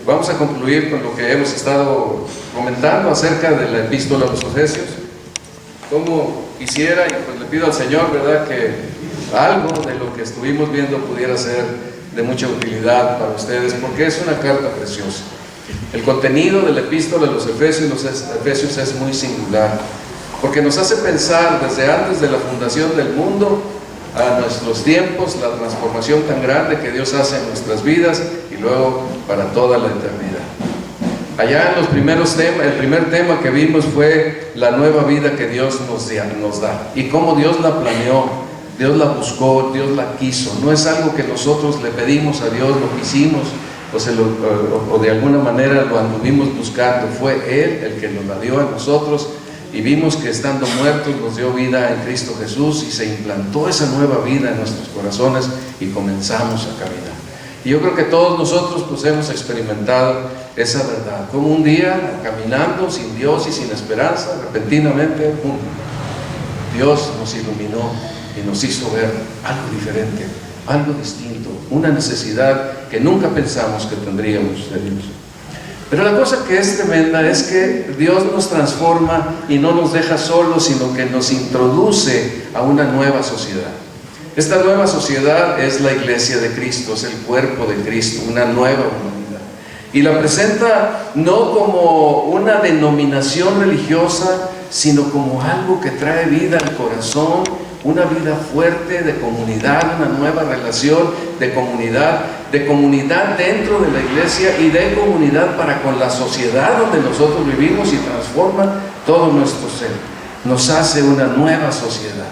vamos a concluir con lo que hemos estado comentando acerca de la epístola a los Efesios. Como quisiera, y pues le pido al Señor, ¿verdad?, que algo de lo que estuvimos viendo pudiera ser de mucha utilidad para ustedes, porque es una carta preciosa. El contenido de la epístola a los Efesios es muy singular, porque nos hace pensar desde antes de la fundación del mundo a nuestros tiempos, la transformación tan grande que Dios hace en nuestras vidas y luego para toda la eternidad. Allá en los primeros temas, el primer tema que vimos fue la nueva vida que Dios nos da y cómo Dios la planeó, Dios la buscó, Dios la quiso. No es algo que nosotros le pedimos a Dios, lo quisimos o de alguna manera lo anduvimos buscando. Fue Él el que nos la dio a nosotros. Y vimos que estando muertos nos dio vida en Cristo Jesús y se implantó esa nueva vida en nuestros corazones y comenzamos a caminar. Y yo creo que todos nosotros pues hemos experimentado esa verdad, como un día caminando sin Dios y sin esperanza, repentinamente Dios nos iluminó y nos hizo ver algo diferente, algo distinto, una necesidad que nunca pensamos que tendríamos de Dios. Pero la cosa que es tremenda es que Dios nos transforma y no nos deja solos, sino que nos introduce a una nueva sociedad. Esta nueva sociedad es la iglesia de Cristo, es el cuerpo de Cristo, una nueva humanidad. Y la presenta no como una denominación religiosa, sino como algo que trae vida al corazón, una vida fuerte de comunidad, una nueva relación de comunidad dentro de la iglesia y de comunidad para con la sociedad donde nosotros vivimos, y transforma todo nuestro ser, nos hace una nueva sociedad.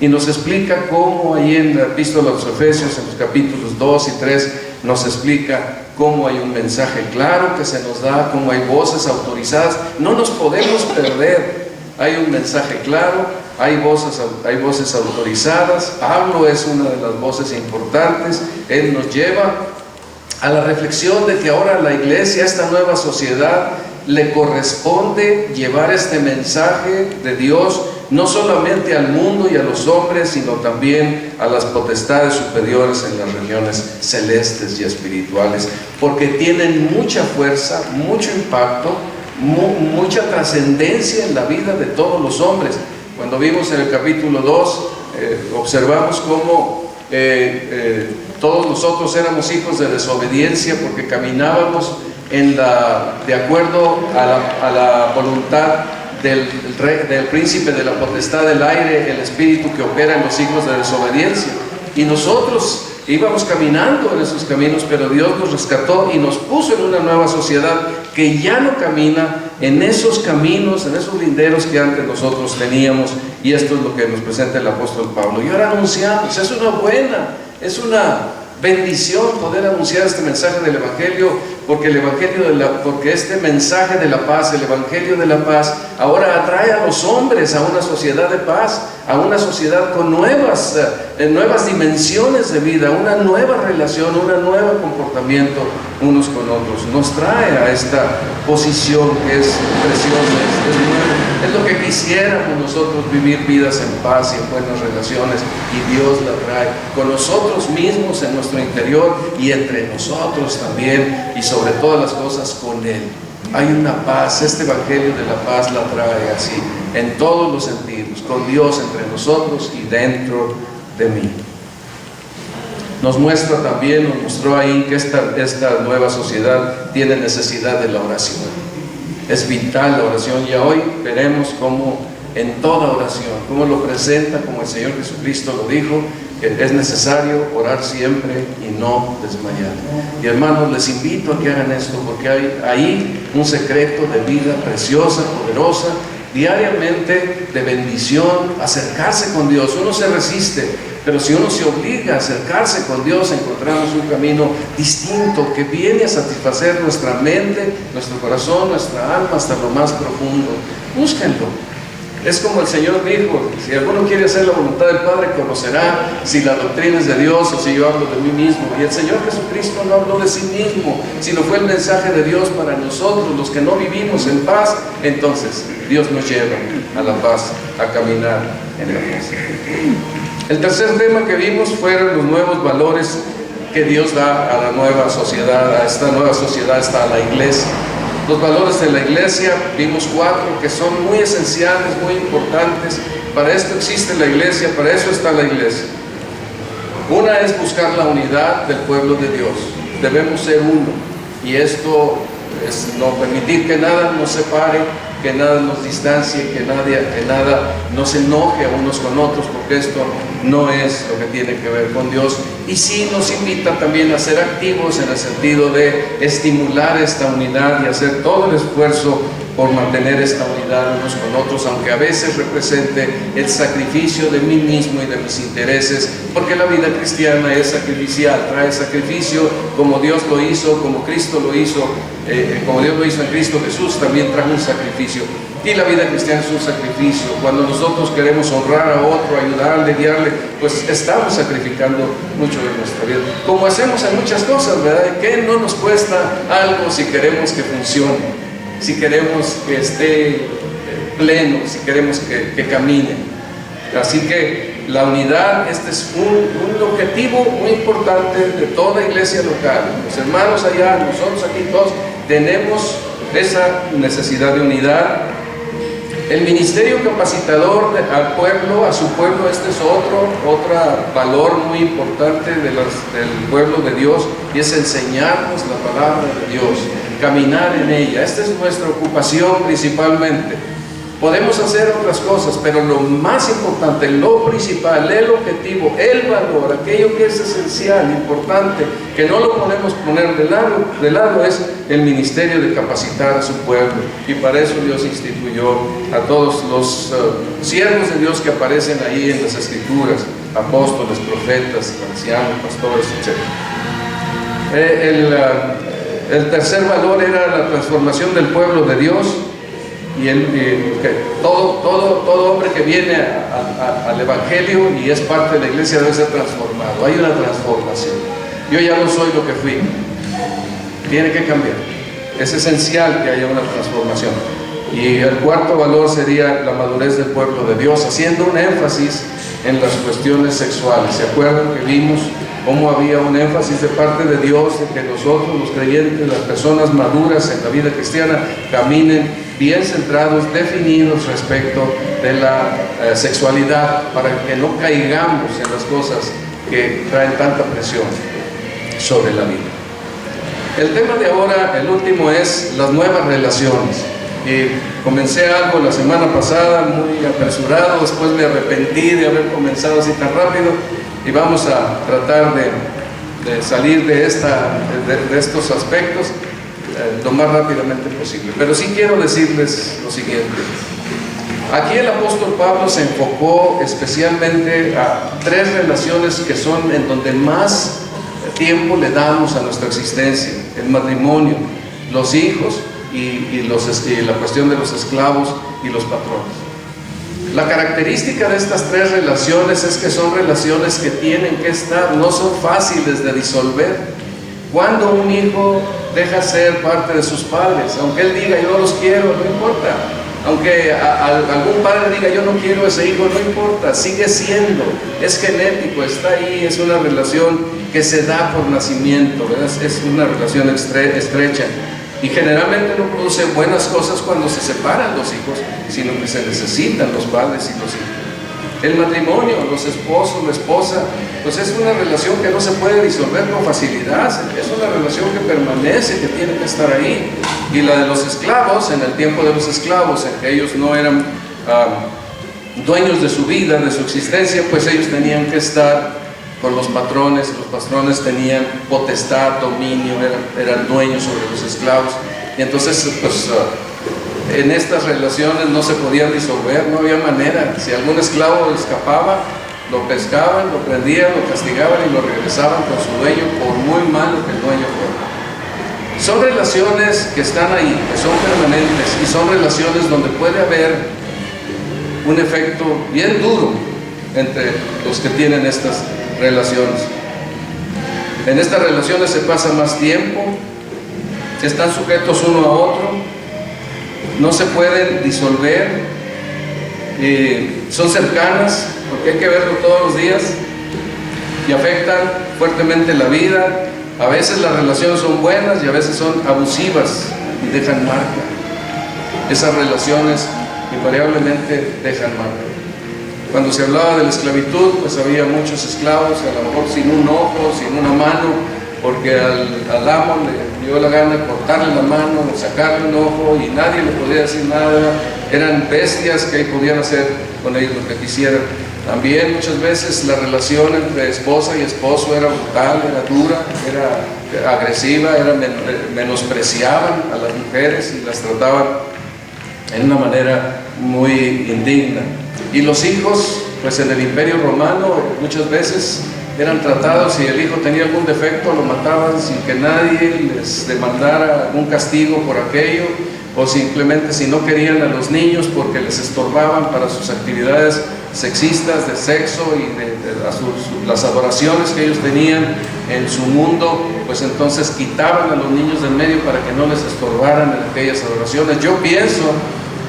Y nos explica cómo ahí en la epístola a los Efesios, en los capítulos 2 y 3, nos explica cómo hay un mensaje claro que se nos da, cómo hay voces autorizadas. No nos podemos perder, hay un mensaje claro, hay voces autorizadas. Pablo es una de las voces importantes. Él nos lleva a la reflexión de que ahora a la iglesia, a esta nueva sociedad, le corresponde llevar este mensaje de Dios no solamente al mundo y a los hombres, sino también a las potestades superiores en las regiones celestes y espirituales, porque tienen mucha fuerza, mucho impacto, mucha trascendencia en la vida de todos los hombres. Cuando vimos en el capítulo 2, observamos cómo todos nosotros éramos hijos de desobediencia porque caminábamos de acuerdo a la voluntad del príncipe de la potestad del aire, el espíritu que opera en los hijos de desobediencia. Y nosotros íbamos caminando en esos caminos, pero Dios nos rescató y nos puso en una nueva sociedad que ya no camina en esos caminos, en esos linderos que antes nosotros teníamos. Y esto es lo que nos presenta el apóstol Pablo. Y ahora anunciamos, es una bendición poder anunciar este mensaje del Evangelio, porque este mensaje de la paz, el Evangelio de la paz, ahora atrae a los hombres a una sociedad de paz, a una sociedad con nuevas dimensiones de vida, una nueva relación, un nuevo comportamiento unos con otros. Nos trae a esta posición que es preciosa, es lo que quisiéramos nosotros, vivir vidas en paz y en buenas relaciones, y Dios la trae con nosotros mismos en nuestro interior y entre nosotros también, y sobre todas las cosas con Él. Hay una paz, este Evangelio de la paz la trae así, en todos los sentidos, con Dios entre nosotros y dentro de mí. Nos mostró ahí que esta nueva sociedad tiene necesidad de la oración. Es vital la oración, y hoy veremos cómo en toda oración, cómo lo presenta, como el Señor Jesucristo lo dijo, que es necesario orar siempre y no desmayar. Y hermanos, les invito a que hagan esto, porque hay ahí un secreto de vida preciosa, poderosa, diariamente de bendición, acercarse con Dios. Uno se resiste, pero si uno se obliga a acercarse con Dios, encontramos un camino distinto que viene a satisfacer nuestra mente, nuestro corazón, nuestra alma hasta lo más profundo. Búsquenlo. Es como el Señor dijo: si alguno quiere hacer la voluntad del Padre, conocerá si la doctrina es de Dios o si yo hablo de mí mismo. Y el Señor Jesucristo no habló de sí mismo, sino fue el mensaje de Dios para nosotros, los que no vivimos en paz. Entonces Dios nos lleva a la paz, a caminar en la paz. El tercer tema que vimos fueron los nuevos valores que Dios da a la nueva sociedad, a esta nueva sociedad, hasta a la iglesia. Los valores de la iglesia, vimos 4 que son muy esenciales, muy importantes. Para esto existe la iglesia, para eso está la iglesia. Una es buscar la unidad del pueblo de Dios. Debemos ser uno, y esto es no permitir que nada nos separe, que nada nos distancie, que nada nos enoje a unos con otros, porque esto no es lo que tiene que ver con Dios. Y sí nos invita también a ser activos en el sentido de estimular esta unidad y hacer todo el esfuerzo por mantener esta unidad unos con otros, aunque a veces represente el sacrificio de mí mismo y de mis intereses, porque la vida cristiana es sacrificial, trae sacrificio como Dios lo hizo, como Cristo lo hizo, como Dios lo hizo en Cristo Jesús, también trae un sacrificio. Y la vida cristiana es un sacrificio. Cuando nosotros queremos honrar a otro, ayudarle, guiarle, pues estamos sacrificando mucho de nuestra vida, como hacemos en muchas cosas, ¿verdad? ¿Qué no nos cuesta algo si queremos que funcione? Si queremos que esté pleno, si queremos que camine. Así que la unidad, este es un objetivo muy importante de toda iglesia local. Los hermanos allá, nosotros aquí todos tenemos esa necesidad de unidad. El ministerio capacitador al pueblo, a su pueblo, este es otro valor muy importante del pueblo de Dios, y es enseñarnos la palabra de Dios, caminar en ella. Esta es nuestra ocupación principalmente. Podemos hacer otras cosas, pero lo más importante, lo principal, el objetivo, el valor, aquello que es esencial, importante, que no lo podemos poner de lado, es el ministerio de capacitar a su pueblo. Y para eso Dios instituyó a todos los siervos de Dios que aparecen ahí en las Escrituras: apóstoles, profetas, ancianos, pastores, etc. El tercer valor era la transformación del pueblo de Dios. Y todo hombre que viene al Evangelio y es parte de la iglesia debe ser transformado. Hay una transformación. Yo ya no soy lo que fui. Tiene que cambiar. Es esencial que haya una transformación. Y el cuarto valor sería la madurez del pueblo de Dios, haciendo un énfasis en las cuestiones sexuales. ¿Se acuerdan que vimos cómo había un énfasis de parte de Dios de que nosotros, los creyentes, las personas maduras en la vida cristiana, caminen bien centrados, definidos respecto de la sexualidad, para que no caigamos en las cosas que traen tanta presión sobre la vida? El tema de ahora, el último, es las nuevas relaciones. Comencé algo la semana pasada muy apresurado, después me arrepentí de haber comenzado así tan rápido, y vamos a tratar de salir de estos aspectos lo más rápidamente posible. Pero sí quiero decirles lo siguiente. Aquí el apóstol Pablo se enfocó especialmente a 3 relaciones que son en donde más tiempo le damos a nuestra existencia: el matrimonio, los hijos y la cuestión de los esclavos y los patrones. La característica de estas 3 relaciones es que son relaciones que tienen que estar, no son fáciles de disolver. Cuando un hijo deja ser parte de sus padres, aunque él diga yo los quiero, no importa. Aunque algún padre diga yo no quiero a ese hijo, no importa, sigue siendo, es genético, está ahí, es una relación que se da por nacimiento, ¿verdad? Es una relación estrecha. Y generalmente no produce buenas cosas cuando se separan los hijos, sino que se necesitan los padres y los hijos. El matrimonio, los esposos, la esposa, pues es una relación que no se puede disolver con facilidad, es una relación que permanece, que tiene que estar ahí. Y la de los esclavos, en el tiempo de los esclavos, en que ellos no eran dueños de su vida, de su existencia, pues ellos tenían que estar con los patrones tenían potestad, dominio, eran dueños sobre los esclavos. Y entonces, pues, en estas relaciones no se podían disolver, no había manera. Si algún esclavo escapaba, lo pescaban, lo prendían, lo castigaban y lo regresaban con su dueño, por muy malo que el dueño fuera. Son relaciones que están ahí, que son permanentes, y son relaciones donde puede haber un efecto bien duro entre los que tienen estas relaciones. En estas relaciones se pasa más tiempo, están sujetos uno a otro, no se pueden disolver, son cercanas porque hay que verlo todos los días. y afectan fuertemente la vida. A veces las relaciones son buenas y a veces son abusivas y dejan marca. Esas relaciones invariablemente dejan marca. Cuando se hablaba de la esclavitud, pues había muchos esclavos, a lo mejor sin un ojo, sin una mano, porque al amo le dio la gana de cortarle la mano, sacarle un ojo, y nadie le podía decir nada. Eran bestias que podían hacer con ellos lo que quisieran. También muchas veces la relación entre esposa y esposo era brutal, era dura, era agresiva, menospreciaban a las mujeres y las trataban en una manera muy indigna. Y los hijos, pues en el Imperio Romano muchas veces eran tratados, si el hijo tenía algún defecto lo mataban sin que nadie les demandara algún castigo por aquello, o simplemente si no querían a los niños porque les estorbaban para sus actividades sexistas de sexo y las adoraciones que ellos tenían en su mundo, pues entonces quitaban a los niños del medio para que no les estorbaran en aquellas adoraciones. Yo pienso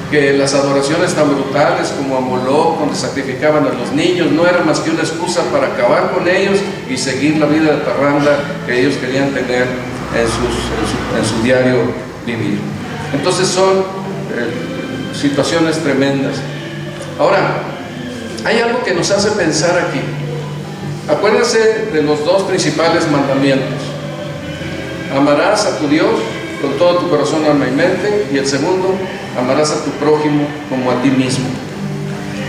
que las adoraciones tan brutales como a Moloch, donde sacrificaban a los niños, no era más que una excusa para acabar con ellos y seguir la vida de parranda que ellos querían tener en su diario vivir. Entonces son situaciones tremendas. Ahora, hay algo que nos hace pensar aquí. Acuérdense de los dos principales mandamientos: amarás a tu Dios con todo tu corazón, alma y mente, y el segundo, amarás a tu prójimo como a ti mismo.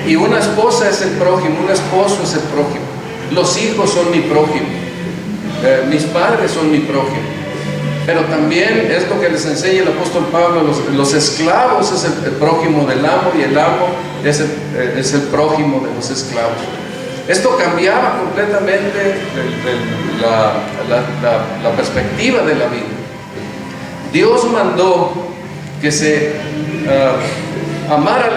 Y una esposa es el prójimo, un esposo es el prójimo, los hijos son mi prójimo, mis padres son mi prójimo. Pero también es lo que les enseña el apóstol Pablo: los esclavos es el prójimo del amo, y el amo es el prójimo de los esclavos. Esto cambiaba completamente la perspectiva de la vida. Dios mandó que se amara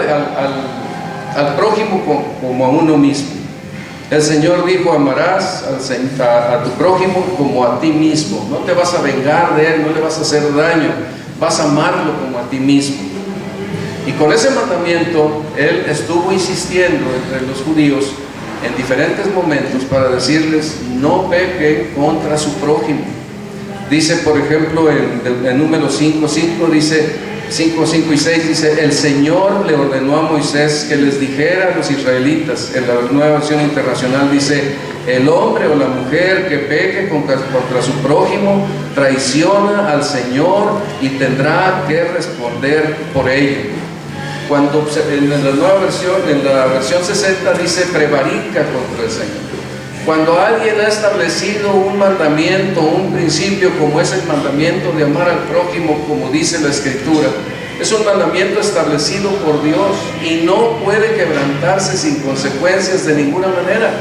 al prójimo como a uno mismo. El Señor dijo: amarás a tu prójimo como a ti mismo. No te vas a vengar de él, no le vas a hacer daño, vas a amarlo como a ti mismo. Y con ese mandamiento Él estuvo insistiendo entre los judíos en diferentes momentos para decirles: no pequen contra su prójimo. Dice, por ejemplo, en Números 5:5, dice 5, 5 y 6, dice: el Señor le ordenó a Moisés que les dijera a los israelitas. En la Nueva Versión Internacional dice: el hombre o la mujer que peque contra su prójimo traiciona al Señor y tendrá que responder por ello. Cuando en la nueva versión, en la versión 60, dice: prevarica contra el Señor. Cuando alguien ha establecido un mandamiento, un principio, como es el mandamiento de amar al prójimo, como dice la Escritura, es un mandamiento establecido por Dios y no puede quebrantarse sin consecuencias de ninguna manera.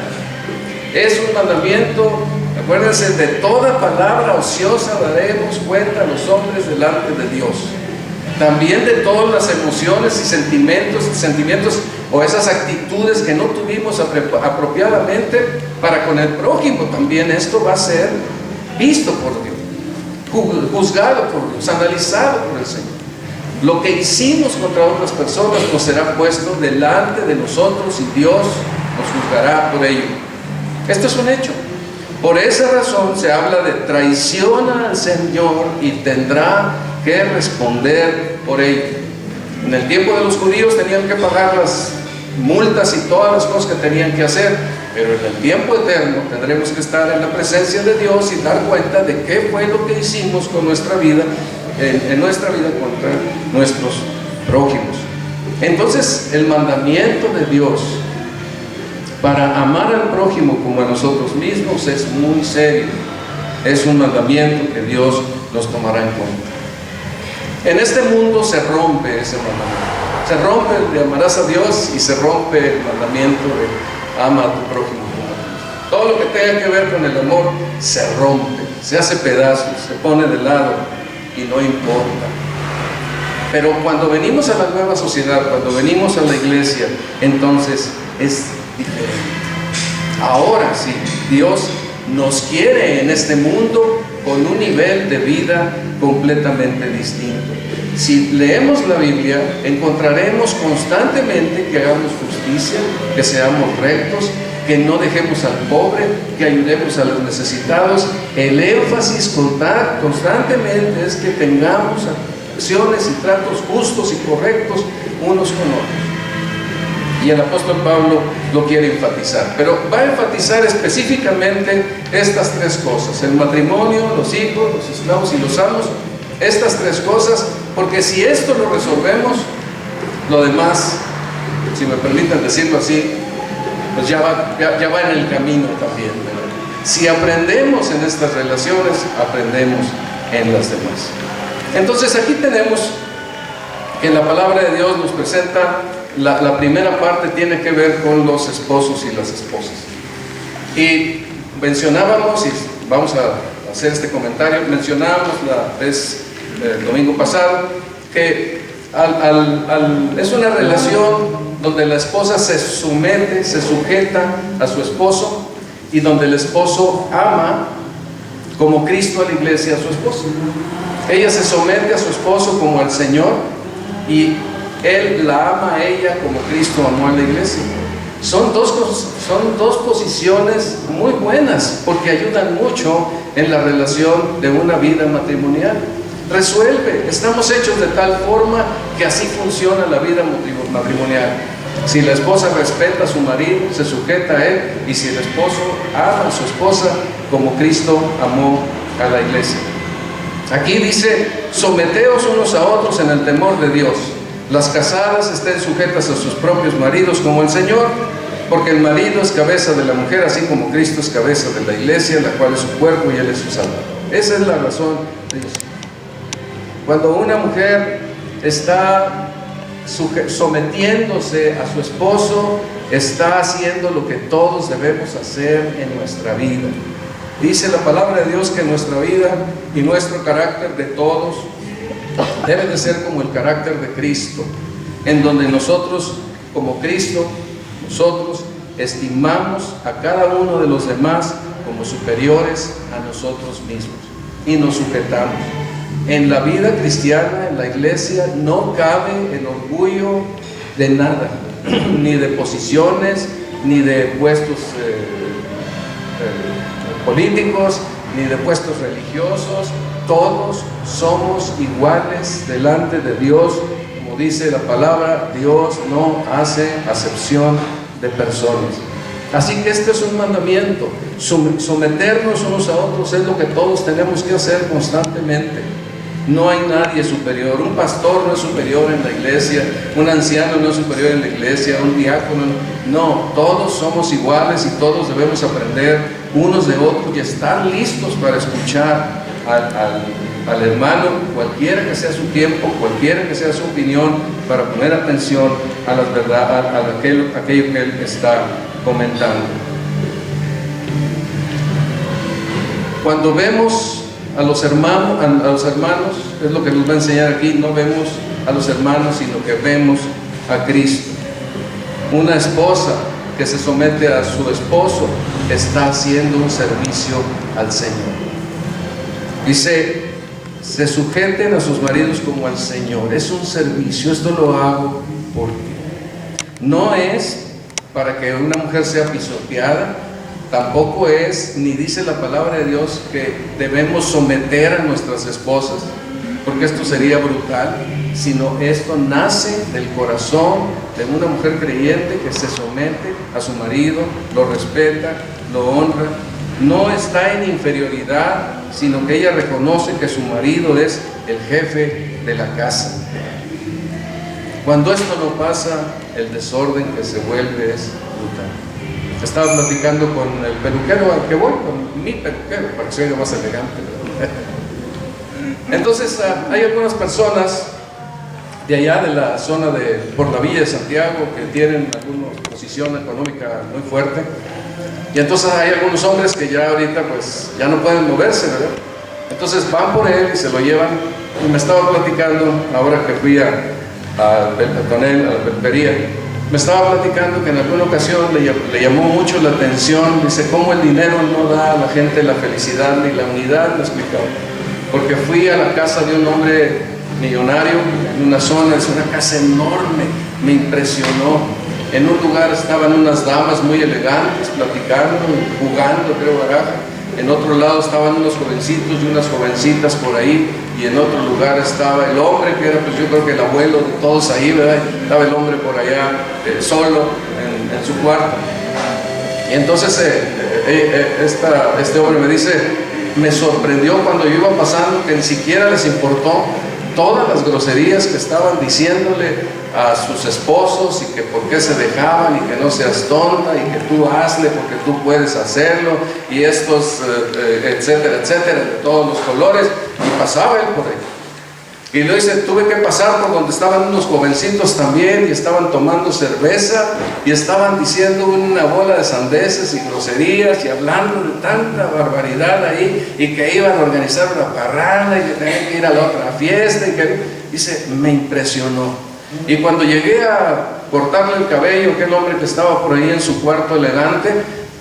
Es un mandamiento, acuérdense, de toda palabra ociosa daremos cuenta a los hombres delante de Dios. También de todas las emociones y sentimientos o esas actitudes que no tuvimos apropiadamente para con el prójimo. También esto va a ser visto por Dios, juzgado por Dios, analizado por el Señor. Lo que hicimos contra otras personas nos será puesto delante de nosotros y Dios nos juzgará por ello. Esto es un hecho. Por esa razón se habla de traiciona al Señor y tendrá que responder por ello. En el tiempo de los judíos tenían que pagar las multas y todas las cosas que tenían que hacer, pero en el tiempo eterno tendremos que estar en la presencia de Dios y dar cuenta de qué fue lo que hicimos con nuestra vida, en nuestra vida contra nuestros prójimos. Entonces, el mandamiento de Dios para amar al prójimo como a nosotros mismos es muy serio. Es un mandamiento que Dios nos tomará en cuenta. En este mundo se rompe ese mandamiento. Se rompe el de amarás a Dios y se rompe el mandamiento de ama a tu prójimo. Todo lo que tenga que ver con el amor se rompe, se hace pedazos, se pone de lado y no importa. Pero cuando venimos a la nueva sociedad, cuando venimos a la iglesia, entonces es diferente. Ahora sí, Dios nos quiere en este mundo con un nivel de vida completamente distinto. Si leemos la Biblia, encontraremos constantemente que hagamos justicia, que seamos rectos, que no dejemos al pobre, que ayudemos a los necesitados. El énfasis constantemente es que tengamos acciones y tratos justos y correctos unos con otros. Y el apóstol Pablo lo quiere enfatizar, pero va a enfatizar específicamente estas tres cosas: el matrimonio, los hijos, los esclavos y los amos. Estas tres cosas, porque si esto lo resolvemos, lo demás, si me permiten decirlo así, pues ya va en el camino también, ¿verdad? Si aprendemos en estas relaciones, aprendemos en las demás. Entonces aquí tenemos que la palabra de Dios nos presenta la primera parte, tiene que ver con los esposos y las esposas. Y mencionábamos, y vamos a hacer este comentario, mencionábamos el domingo pasado, que es una relación donde la esposa se somete, se sujeta a su esposo, y donde el esposo ama como Cristo a la iglesia a su esposo. Ella se somete a su esposo como al Señor, y él la ama a ella como Cristo amó a la iglesia. Son dos posiciones muy buenas, porque ayudan mucho en la relación de una vida matrimonial. Resuelve, estamos hechos de tal forma que así funciona la vida matrimonial. Si la esposa respeta a su marido, se sujeta a él, y si el esposo ama a su esposa como Cristo amó a la iglesia. Aquí dice: someteos unos a otros en el temor de Dios. Las casadas estén sujetas a sus propios maridos como el Señor, porque el marido es cabeza de la mujer, así como Cristo es cabeza de la iglesia, la cual es su cuerpo y él es su Salvador. Esa es la razón de Dios. Cuando una mujer está sometiéndose a su esposo, está haciendo lo que todos debemos hacer en nuestra vida. Dice la palabra de Dios que nuestra vida y nuestro carácter de todos debe de ser como el carácter de Cristo, en donde nosotros, como Cristo, nosotros estimamos a cada uno de los demás como superiores a nosotros mismos y nos sujetamos. En la vida cristiana, en la iglesia, no cabe el orgullo de nada, ni de posiciones, ni de puestos políticos, ni de puestos religiosos. Todos somos iguales delante de Dios. Como dice la palabra, Dios no hace acepción de personas. Así que este es un mandamiento. Someternos unos a otros es lo que todos tenemos que hacer constantemente. No hay nadie superior. Un pastor no es superior en la iglesia, un anciano no es superior en la iglesia, un diácono no. Todos somos iguales y todos debemos aprender unos de otros y estar listos para escuchar al hermano, cualquiera que sea su tiempo, cualquiera que sea su opinión, para poner atención a las verdades, a aquello que él está comentando. Cuando vemos a los hermanos, es lo que nos va a enseñar aquí, no vemos a los hermanos, sino que vemos a Cristo. Una esposa que se somete a su esposo está haciendo un servicio al Señor. Dice: se sujeten a sus maridos como al Señor. Es un servicio. Esto lo hago porque no es para que una mujer sea pisoteada. Tampoco es, ni dice la palabra de Dios, que debemos someter a nuestras esposas, porque esto sería brutal, sino esto nace del corazón de una mujer creyente que se somete a su marido, lo respeta, lo honra. No está en inferioridad, sino que ella reconoce que su marido es el jefe de la casa. Cuando esto no pasa, el desorden que se vuelve es brutal. Estaba platicando con el peluquero al que voy, con mi peluquero, para que se oiga más elegante, ¿verdad? Entonces hay algunas personas de allá de la zona por la Villa de Santiago que tienen alguna posición económica muy fuerte, y entonces hay algunos hombres que ya ahorita pues ya no pueden moverse, ¿verdad? Entonces van por él y se lo llevan, y me estaba platicando ahora que fui con él a la peluquería. Me estaba platicando que en alguna ocasión le llamó mucho la atención, dice, cómo el dinero no da a la gente la felicidad ni la unidad. Me explicaba, porque fui a la casa de un hombre millonario en una zona, es una casa enorme, me impresionó, En un lugar estaban unas damas muy elegantes platicando, jugando, creo, baraja. En otro lado estaban unos jovencitos y unas jovencitas por ahí, y en otro lugar estaba el hombre, que era, pues yo creo que el abuelo de todos ahí, ¿verdad? Estaba el hombre por allá, solo, en su cuarto. Y entonces este hombre me dice, me sorprendió cuando yo iba pasando que ni siquiera les importó todas las groserías que estaban diciéndole a sus esposos, y que por qué se dejaban, y que no seas tonta, y que tú hazle porque tú puedes hacerlo, y estos, etcétera, etcétera, de todos los colores. Y pasaba él por ahí. Y luego dice, tuve que pasar por donde estaban unos jovencitos también, y estaban tomando cerveza, y estaban diciendo una bola de sandeces y groserías, y hablando de tanta barbaridad ahí, y que iban a organizar una parranda, y que tenían que ir a la otra fiesta, y que, dice, me impresionó. Y cuando llegué a cortarle el cabello, aquel hombre que estaba por ahí en su cuarto elegante,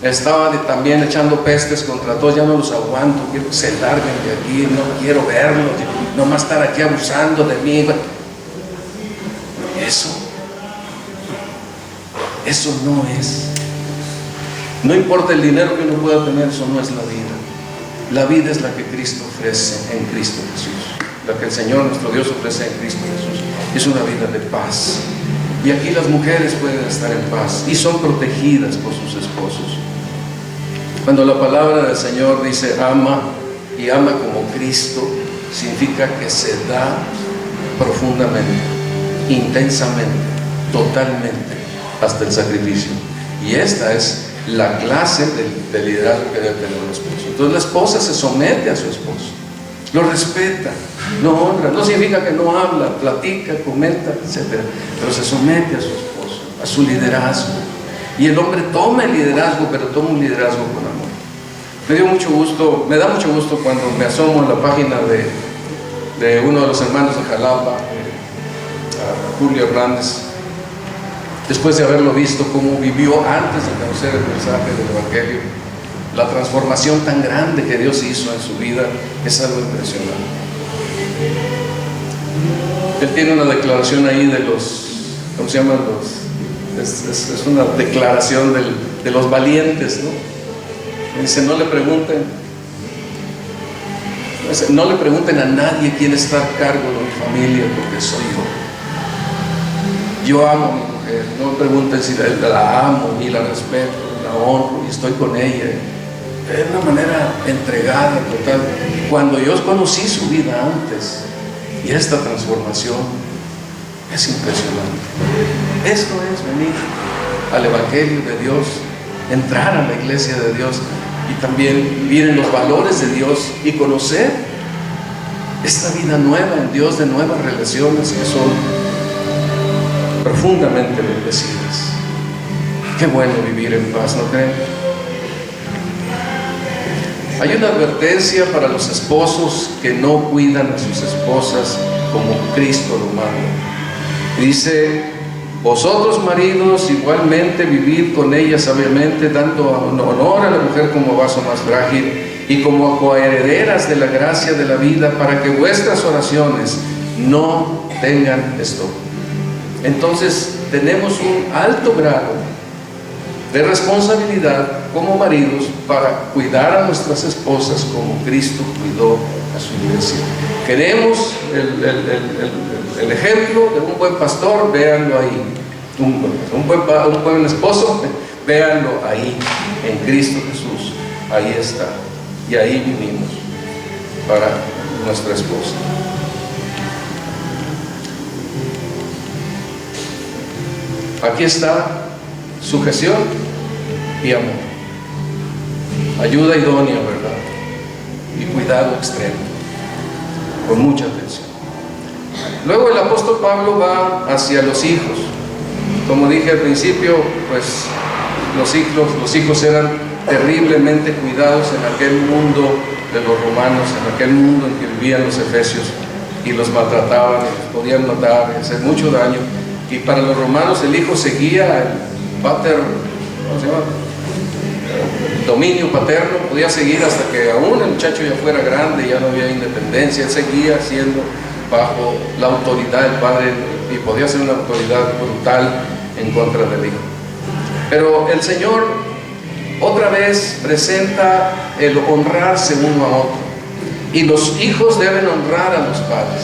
estaba también echando pestes contra todos. Ya no los aguanto, quiero que se larguen de aquí, no quiero verlos, no más estar aquí abusando de mí. Eso no es. No importa el dinero que uno pueda tener, eso no es la vida. La vida es la que Cristo ofrece en Cristo Jesús, la que el Señor nuestro Dios ofrece en Cristo Jesús. Es una vida de paz. Y aquí las mujeres pueden estar en paz y son protegidas por sus esposos. Cuando la palabra del Señor dice ama, y ama como Cristo, significa que se da profundamente, intensamente, totalmente, hasta el sacrificio. Y esta es la clase de liderazgo que debe tener un esposo. Entonces la esposa se somete a su esposo, lo respeta, lo honra. No significa que no habla, platica, comenta, etc., pero se somete a su esposo, a su liderazgo. Y el hombre toma el liderazgo, pero toma un liderazgo con amor. Me da mucho gusto cuando me asomo en la página de uno de los hermanos de Jalapa, Julio Hernández, después de haberlo visto cómo vivió antes de conocer el mensaje del Evangelio. La transformación tan grande que Dios hizo en su vida es algo impresionante. Él tiene una declaración ahí de los, ¿cómo se llaman los? Es una declaración de los valientes, ¿no? Dice, no le pregunten a nadie quién está a cargo de mi familia, porque soy yo. Yo amo a mi mujer, no me pregunten si la amo, y la respeto, la honro, y estoy con ella. De una manera entregada, total. Cuando yo conocí su vida antes, y esta transformación es impresionante. Esto es venir al Evangelio de Dios, entrar a la iglesia de Dios, y también vivir en los valores de Dios y conocer esta vida nueva en Dios, de nuevas relaciones que son profundamente bendecidas. Qué bueno vivir en paz, ¿no creen? Hay una advertencia para los esposos que no cuidan a sus esposas como Cristo lo manda. Dice, vosotros maridos igualmente vivid con ellas sabiamente, dando honor a la mujer como vaso más frágil y como coherederas de la gracia de la vida, para que vuestras oraciones no tengan estorbo. Entonces tenemos un alto grado de responsabilidad como maridos para cuidar a nuestras esposas como Cristo cuidó a su iglesia. Queremos el ejemplo de un buen pastor, véanlo ahí. Un buen esposo, véanlo ahí, en Cristo Jesús. Ahí está. Y ahí vivimos para nuestra esposa. Aquí está sujeción y amor, ayuda idónea, ¿verdad? Y cuidado extremo, con mucha atención. Luego el apóstol Pablo va hacia los hijos. Como dije al principio, pues los hijos eran terriblemente cuidados en aquel mundo de los romanos, en aquel mundo en que vivían los efesios, y los maltrataban, y los podían matar, y hacer mucho daño. Y para los romanos el hijo seguía el pater, ¿cómo se llama? El dominio paterno, podía seguir hasta que aún el muchacho ya fuera grande, ya no había independencia, él seguía siendo bajo la autoridad del padre, y podía ser una autoridad brutal en contra del Hijo. Pero el Señor otra vez presenta el honrarse uno a otro, y los hijos deben honrar a los padres.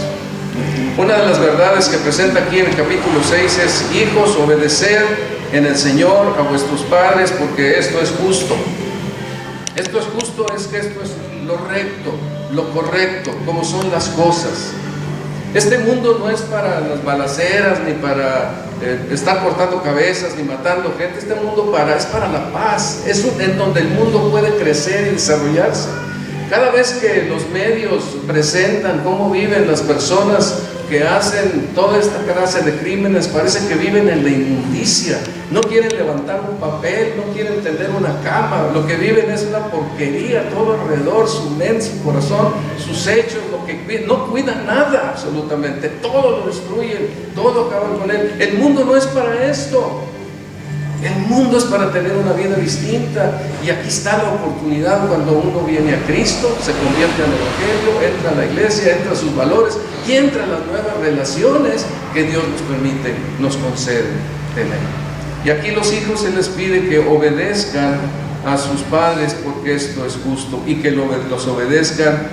Una de las verdades que presenta aquí en el capítulo 6 es: hijos, obedeced en el Señor a vuestros padres, porque esto es justo. Esto es justo, es que esto es lo recto, lo correcto, como son las cosas. Este mundo no es para las balaceras, ni para estar cortando cabezas, ni matando gente. Este mundo es para la paz, es en donde el mundo puede crecer y desarrollarse. Cada vez que los medios presentan cómo viven las personas que hacen toda esta clase de crímenes, parece que viven en la inmundicia. No quieren levantar un papel, no quieren tender una cama. Lo que viven es una porquería todo alrededor, su mente, su corazón, sus hechos, no cuidan nada absolutamente. Todo lo destruyen, todo acaban con él. El mundo no es para esto. El mundo es para tener una vida distinta, y aquí está la oportunidad cuando uno viene a Cristo, se convierte en el Evangelio, entra a la iglesia, entra a sus valores y entra a las nuevas relaciones que Dios nos permite, nos concede tener. Y aquí los hijos se les pide que obedezcan a sus padres, porque esto es justo, y que los obedezcan,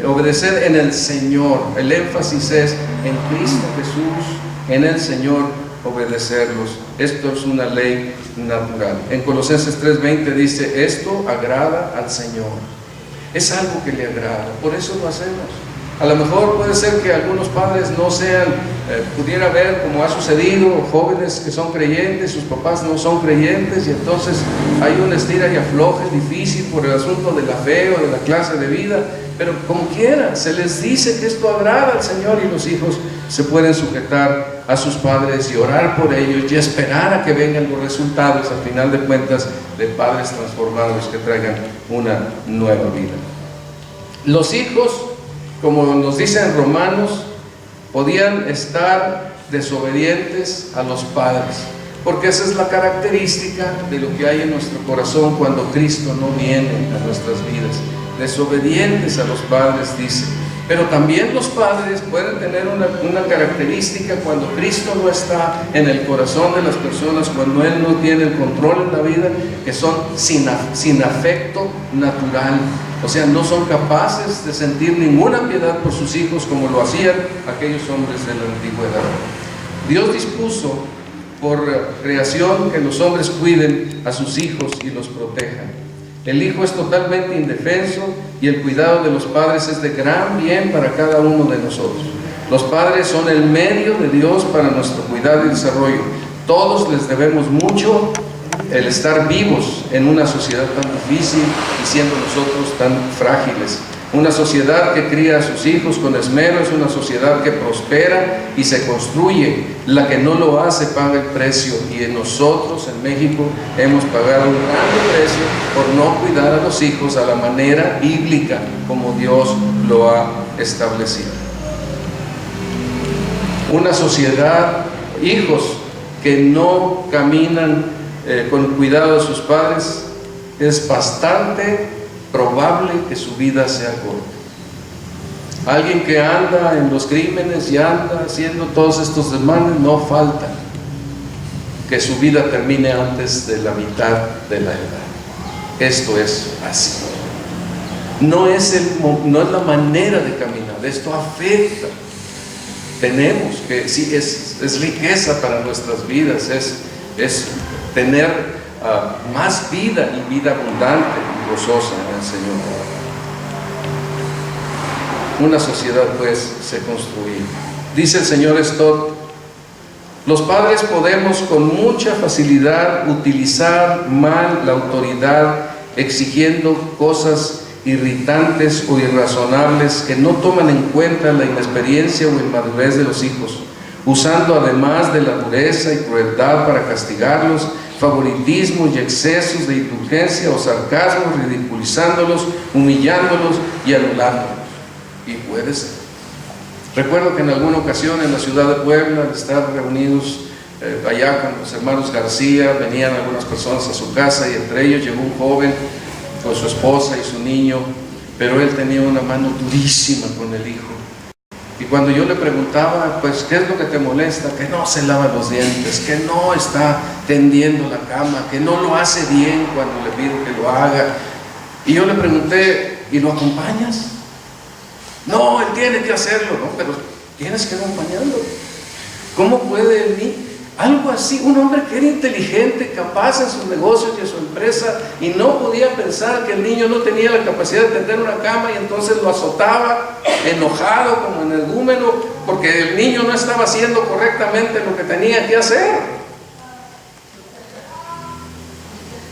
obedecer en el Señor. El énfasis es en Cristo Jesús, en el Señor, obedecerlos. Esto es una ley natural. En Colosenses 3:20 dice: esto agrada al Señor. Es algo que le agrada, por eso lo hacemos. A lo mejor puede ser que algunos padres no sean, pudiera ver, como ha sucedido, jóvenes que son creyentes, sus papás no son creyentes, y entonces hay un estira y afloje difícil por el asunto de la fe o de la clase de vida. Pero como quiera, se les dice que esto agrada al Señor, y los hijos se pueden sujetar a sus padres y orar por ellos y esperar a que vengan los resultados, al final de cuentas, de padres transformados que traigan una nueva vida. Los hijos, como nos dice en Romanos, podían estar desobedientes a los padres, porque esa es la característica de lo que hay en nuestro corazón cuando Cristo no viene a nuestras vidas. Desobedientes a los padres, dice. Pero también los padres pueden tener una característica cuando Cristo no está en el corazón de las personas, cuando Él no tiene el control en la vida, que son sin afecto natural. O sea, no son capaces de sentir ninguna piedad por sus hijos como lo hacían aquellos hombres de la antigüedad. Dios dispuso por creación que los hombres cuiden a sus hijos y los protejan. El hijo es totalmente indefenso, y el cuidado de los padres es de gran bien para cada uno de nosotros. Los padres son el medio de Dios para nuestro cuidado y desarrollo. Todos les debemos mucho el estar vivos en una sociedad tan difícil y siendo nosotros tan frágiles. Una sociedad que cría a sus hijos con esmero es una sociedad que prospera y se construye. La que no lo hace paga el precio, y nosotros en México hemos pagado un gran precio por no cuidar a los hijos a la manera bíblica como Dios lo ha establecido. Una sociedad, hijos que no caminan con cuidado de sus padres, es bastante probable que su vida sea corta. Alguien que anda en los crímenes y anda haciendo todos estos desmanes, no falta que su vida termine antes de la mitad de la edad. Esto es así. No es la manera de caminar, esto afecta. Tenemos que, sí, es riqueza para nuestras vidas, es tener más vida, y vida abundante y gozosa en el Señor. Una sociedad pues se construye. Dice el señor Stott: los padres podemos con mucha facilidad utilizar mal la autoridad, exigiendo cosas irritantes o irrazonables que no toman en cuenta la inexperiencia o inmadurez de los hijos, usando además de la dureza y crueldad para castigarlos, favoritismos y excesos de indulgencia o sarcasmo, ridiculizándolos, humillándolos y anulándolos. Y puede ser. Recuerdo que en alguna ocasión en la ciudad de Puebla, al estar reunidos allá con los hermanos García, venían algunas personas a su casa, y entre ellos llegó un joven con su esposa y su niño, pero él tenía una mano durísima con el hijo. Y cuando yo le preguntaba, pues, ¿qué es lo que te molesta? Que no se lava los dientes, que no está tendiendo la cama, que no lo hace bien cuando le pido que lo haga. Y yo le pregunté, ¿y lo acompañas? No, él tiene que hacerlo. No, pero tienes que acompañarlo. ¿Cómo puede el niño? Algo así, un hombre que era inteligente, capaz en sus negocios y en su empresa, y no podía pensar que el niño no tenía la capacidad de tender una cama, y entonces lo azotaba, enojado como energúmeno, porque el niño no estaba haciendo correctamente lo que tenía que hacer.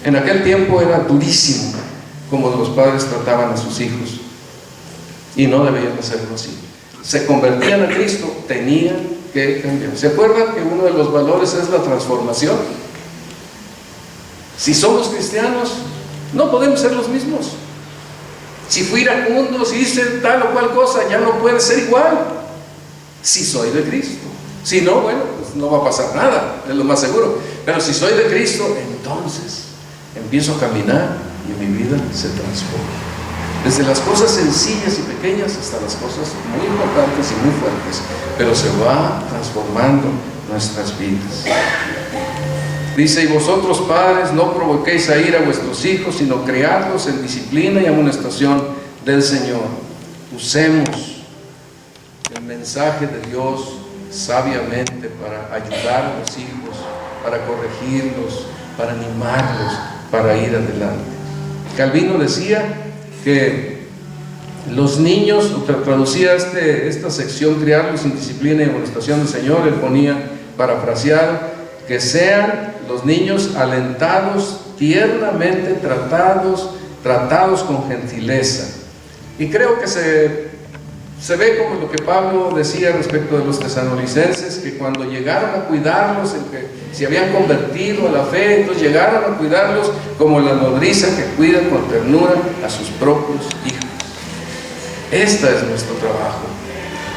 En aquel tiempo era durísimo como los padres trataban a sus hijos, y no debían hacerlo así. Se convertían a Cristo, tenían que cambiar. ¿Se acuerdan que uno de los valores es la transformación? Si somos cristianos, no podemos ser los mismos. Si fui iracundo, si hice tal o cual cosa, ya no puede ser igual. Si soy de Cristo. Si no, bueno, pues no va a pasar nada, es lo más seguro. Pero si soy de Cristo, entonces empiezo a caminar y mi vida se transforma. Desde las cosas sencillas y pequeñas hasta las cosas muy importantes y muy fuertes, pero se va transformando nuestras vidas. Dice, y vosotros padres no provoquéis a ira a vuestros hijos, sino criadlos en disciplina y amonestación del Señor. Usemos el mensaje de Dios sabiamente para ayudar a los hijos, para corregirlos, para animarlos, para ir adelante. Calvino decía que los niños, traducía esta sección, criarlos en disciplina y amonestación del Señor, él ponía, parafraseado, que sean los niños alentados, tiernamente tratados con gentileza. Y creo que se ve como lo que Pablo decía respecto de los tesalonicenses, que cuando llegaron a cuidarlos, en que se habían convertido a la fe, entonces llegaron a cuidarlos como la nodriza que cuida con ternura a sus propios hijos. Este es nuestro trabajo,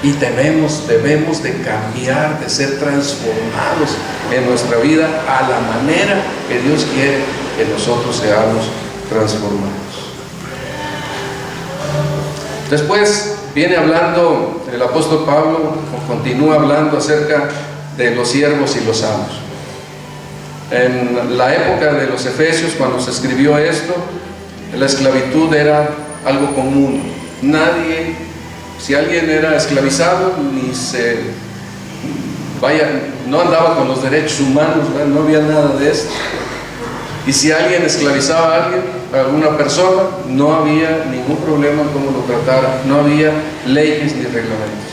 y debemos de cambiar, de ser transformados en nuestra vida a la manera que Dios quiere que nosotros seamos transformados. Después viene hablando el apóstol Pablo, continúa hablando acerca de los siervos y los amos. En la época de los Efesios, cuando se escribió esto, la esclavitud era algo común. Nadie, si alguien era esclavizado, no andaba con los derechos humanos, ¿verdad? No había nada de esto. Y si alguien esclavizaba a alguien, a alguna persona, no había ningún problema en cómo lo tratara, no había leyes ni reglamentos.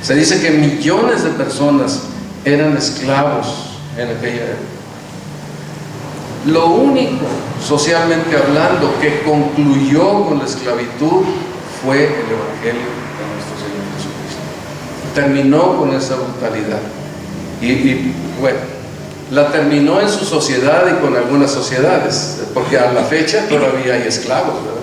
Se dice que millones de personas eran esclavos en aquella época. Lo único, socialmente hablando, que concluyó con la esclavitud fue el Evangelio de nuestro Señor Jesucristo. Terminó con esa brutalidad. Y bueno, la terminó en su sociedad y con algunas sociedades, porque a la fecha todavía hay esclavos, ¿verdad?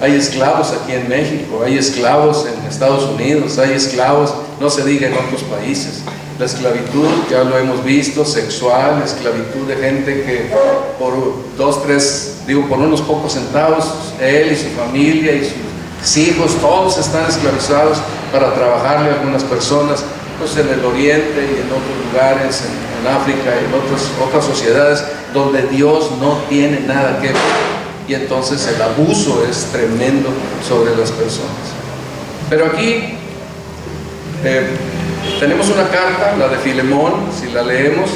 Hay esclavos aquí en México, hay esclavos en Estados Unidos, hay esclavos, no se diga en otros países. La esclavitud, ya lo hemos visto, sexual, esclavitud de gente que por por unos pocos centavos, él y su familia y sus hijos, todos están esclavizados para trabajarle a algunas personas, pues en el Oriente y en otros lugares, en África y en otras sociedades donde Dios no tiene nada que ver, y entonces el abuso es tremendo sobre las personas. Pero aquí tenemos una carta, la de Filemón, si la leemos.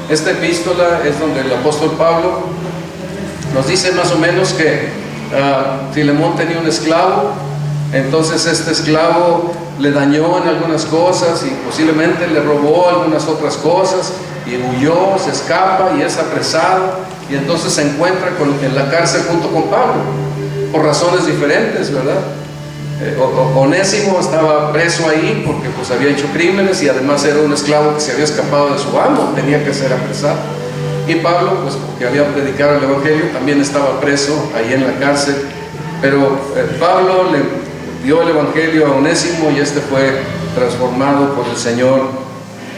Esta epístola es donde el apóstol Pablo nos dice más o menos que Filemón tenía un esclavo. Entonces este esclavo le dañó en algunas cosas y posiblemente le robó algunas otras cosas, y huyó, se escapa y es apresado, y entonces se encuentra en la cárcel junto con Pablo, por razones diferentes, ¿verdad? Onésimo estaba preso ahí porque pues había hecho crímenes, y además era un esclavo que se había escapado de su amo, tenía que ser apresado. Y Pablo, pues porque había predicado el Evangelio, también estaba preso ahí en la cárcel. Pero Pablo le dio el Evangelio a Onésimo, y este fue transformado por el Señor,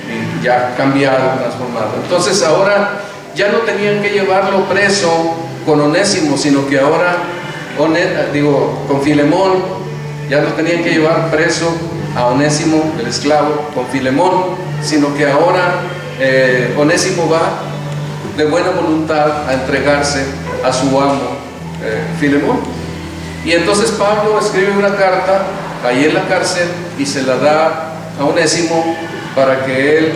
y ya cambiado, transformado. Entonces ahora ya no tenían que llevarlo preso con Onésimo, sino que ahora con Filemón ya lo tenían que llevar preso a Onésimo, el esclavo, con Filemón, sino que ahora Onésimo va de buena voluntad a entregarse a su amo Filemón. Y entonces Pablo escribe una carta ahí en la cárcel y se la da a Onésimo para que él,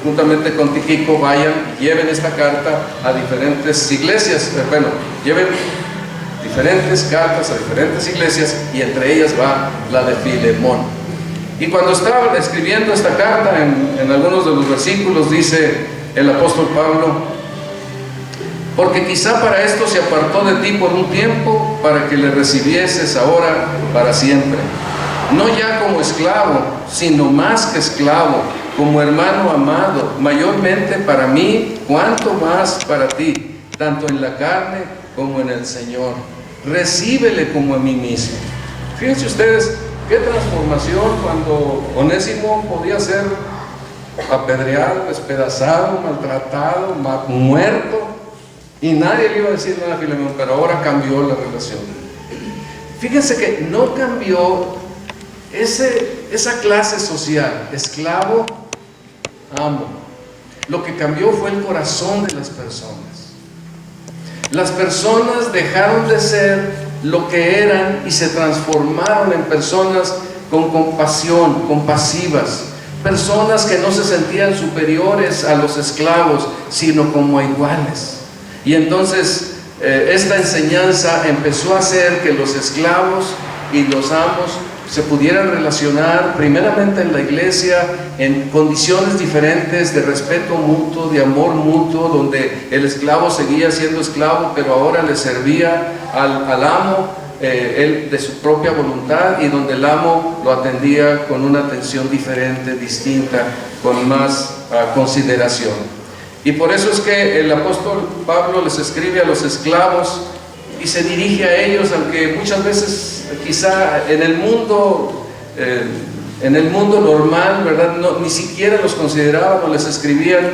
juntamente con Tíquico, vayan y lleven esta carta a diferentes iglesias. Bueno, lleven diferentes cartas a diferentes iglesias, y entre ellas va la de Filemón. Y cuando estaba escribiendo esta carta, en algunos de los versículos dice el apóstol Pablo: porque quizá para esto se apartó de ti por un tiempo, para que le recibieses ahora para siempre, no ya como esclavo, sino más que esclavo, como hermano amado, mayormente para mí, cuanto más para ti, tanto en la carne como en el Señor. Recíbele como a mí mismo. Fíjense ustedes qué transformación, cuando Onésimo podía ser apedreado, despedazado, maltratado, muerto, y nadie le iba a decir nada a Filemón, pero ahora cambió la relación. Fíjense que no cambió esa clase social, esclavo, amo. Lo que cambió fue el corazón de las personas. Las personas dejaron de ser lo que eran y se transformaron en personas con compasión, compasivas, personas que no se sentían superiores a los esclavos, sino como iguales. Y entonces esta enseñanza empezó a hacer que los esclavos y los amos se pudieran relacionar primeramente en la iglesia en condiciones diferentes de respeto mutuo, de amor mutuo, donde el esclavo seguía siendo esclavo, pero ahora le servía al amo, él de su propia voluntad, y donde el amo lo atendía con una atención diferente, distinta, con más consideración. Y por eso es que el apóstol Pablo les escribe a los esclavos y se dirige a ellos, aunque muchas veces quizá en el mundo normal, ¿verdad?, ni siquiera los consideraban o les escribían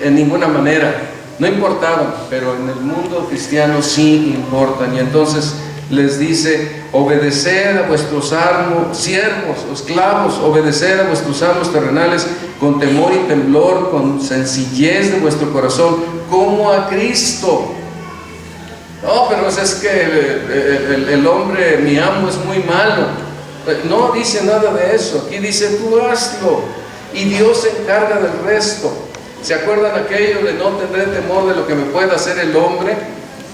en ninguna manera, no importaban, pero en el mundo cristiano sí importan. Y entonces les dice: obedeced a vuestros siervos o esclavos, obedeced a vuestros amos terrenales con temor y temblor, con sencillez de vuestro corazón, como a Cristo. No, pero es que el hombre, mi amo, es muy malo. No dice nada de eso. Aquí dice: tú hazlo y Dios se encarga del resto. ¿Se acuerdan aquello de no tendré temor de lo que me pueda hacer el hombre?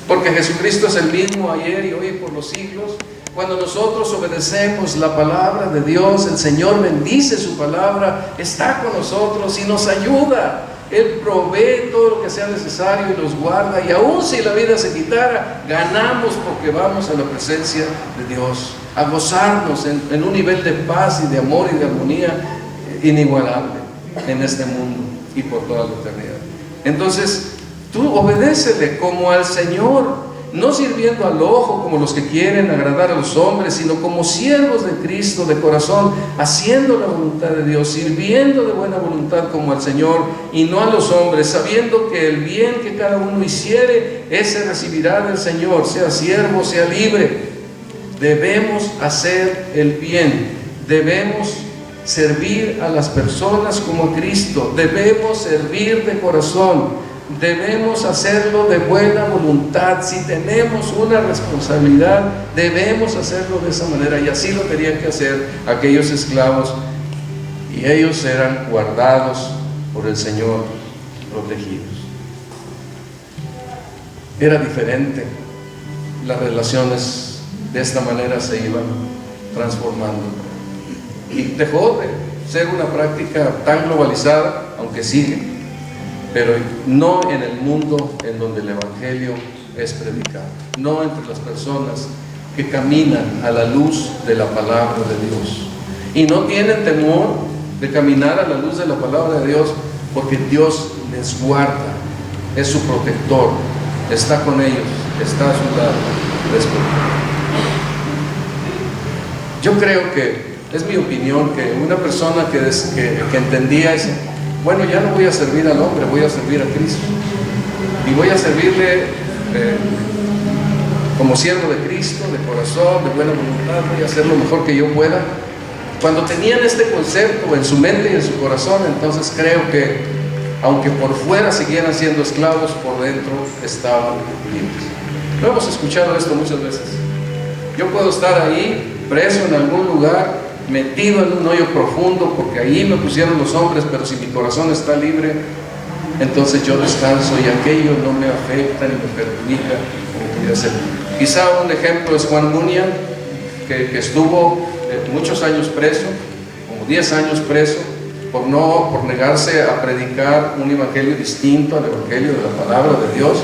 Porque Jesucristo es el mismo ayer y hoy y por los siglos. Cuando nosotros obedecemos la palabra de Dios, el Señor bendice su palabra, está con nosotros y nos ayuda. Él provee todo lo que sea necesario y nos guarda, y aun si la vida se quitara, ganamos porque vamos a la presencia de Dios, a gozarnos en un nivel de paz y de amor y de armonía inigualable en este mundo y por toda la eternidad. Entonces, tú obedécele como al Señor, no sirviendo al ojo como los que quieren agradar a los hombres, sino como siervos de Cristo de corazón, haciendo la voluntad de Dios, sirviendo de buena voluntad como al Señor y no a los hombres, sabiendo que el bien que cada uno hiciere, ese recibirá del Señor, sea siervo, sea libre. Debemos hacer el bien, debemos servir a las personas como a Cristo, debemos servir de corazón, debemos hacerlo de buena voluntad. Si tenemos una responsabilidad, debemos hacerlo de esa manera, y así lo tenían que hacer aquellos esclavos, y ellos eran guardados por el Señor, protegidos. Era diferente, las relaciones de esta manera se iban transformando, y dejó de ser una práctica tan globalizada, aunque sigue, pero no en el mundo en donde el Evangelio es predicado, no entre las personas que caminan a la luz de la palabra de Dios y no tienen temor de caminar a la luz de la palabra de Dios, porque Dios les guarda, es su protector, está con ellos, está a su lado, les protege. Yo creo que, es mi opinión, que una persona que entendía eso, bueno, ya no voy a servir al hombre, voy a servir a Cristo, y voy a servirle como siervo de Cristo, de corazón, de buena voluntad, voy a hacer lo mejor que yo pueda. Cuando tenían este concepto en su mente y en su corazón, entonces creo que, aunque por fuera siguieran siendo esclavos, por dentro estaban libres. Lo hemos escuchado esto muchas veces. Yo puedo estar ahí, preso en algún lugar, metido en un hoyo profundo, porque ahí me pusieron los hombres, pero si mi corazón está libre, entonces yo descanso y aquello no me afecta ni me perjudica como pudiera ser. Quizá un ejemplo es Juan Munía, que estuvo muchos años preso, como 10 años preso, por negarse a predicar un evangelio distinto al evangelio de la palabra de Dios,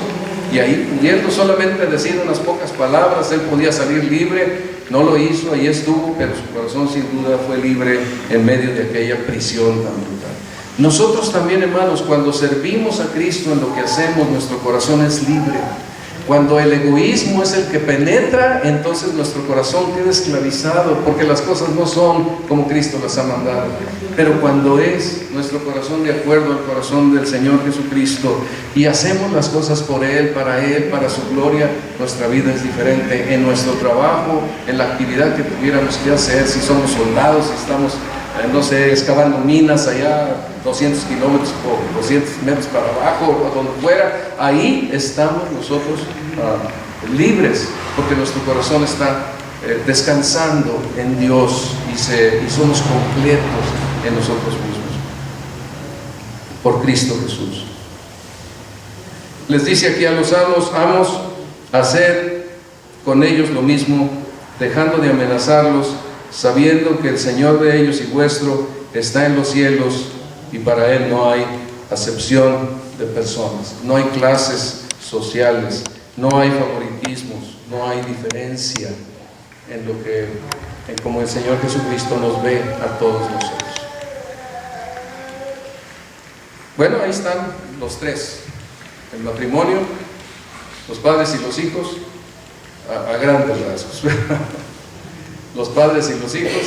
y ahí, pudiendo solamente decir unas pocas palabras, él podía salir libre. No lo hizo, ahí estuvo, pero su corazón sin duda fue libre en medio de aquella prisión tan brutal. Nosotros también, hermanos, cuando servimos a Cristo en lo que hacemos, nuestro corazón es libre. Cuando el egoísmo es el que penetra, entonces nuestro corazón queda esclavizado, porque las cosas no son como Cristo las ha mandado. Pero cuando es nuestro corazón de acuerdo al corazón del Señor Jesucristo y hacemos las cosas por Él, para su gloria, nuestra vida es diferente. En nuestro trabajo, en la actividad que tuviéramos que hacer, si somos soldados, si estamos, no sé, excavando minas allá 200 kilómetros o 200 metros para abajo, o donde fuera, ahí estamos nosotros libres, porque nuestro corazón está descansando en Dios y somos completos en nosotros mismos por Cristo Jesús. Les dice aquí a los amos, haced con ellos lo mismo, dejando de amenazarlos, sabiendo que el Señor de ellos y vuestro está en los cielos, y para Él no hay acepción de personas, no hay clases sociales, no hay favoritismos, no hay diferencia en cómo el Señor Jesucristo nos ve a todos nosotros. Bueno, ahí están los tres: el matrimonio, los padres y los hijos, a grandes rasgos. Los padres y los hijos,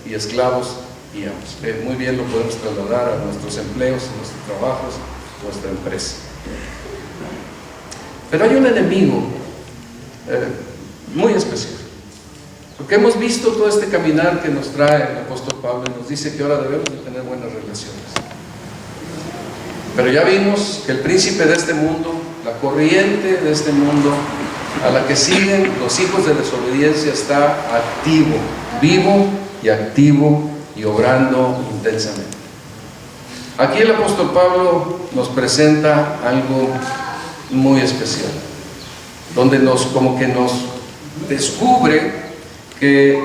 y esclavos y amos. Muy bien lo podemos trasladar a nuestros empleos, a nuestros trabajos, a nuestra empresa. Pero hay un enemigo muy especial, porque hemos visto todo este caminar que nos trae el apóstol Pablo y nos dice que ahora debemos de tener buenas relaciones. Pero ya vimos que el príncipe de este mundo, la corriente de este mundo, a la que siguen los hijos de desobediencia, está activo, vivo y activo y obrando intensamente. Aquí el apóstol Pablo nos presenta algo muy especial, donde como que nos descubre que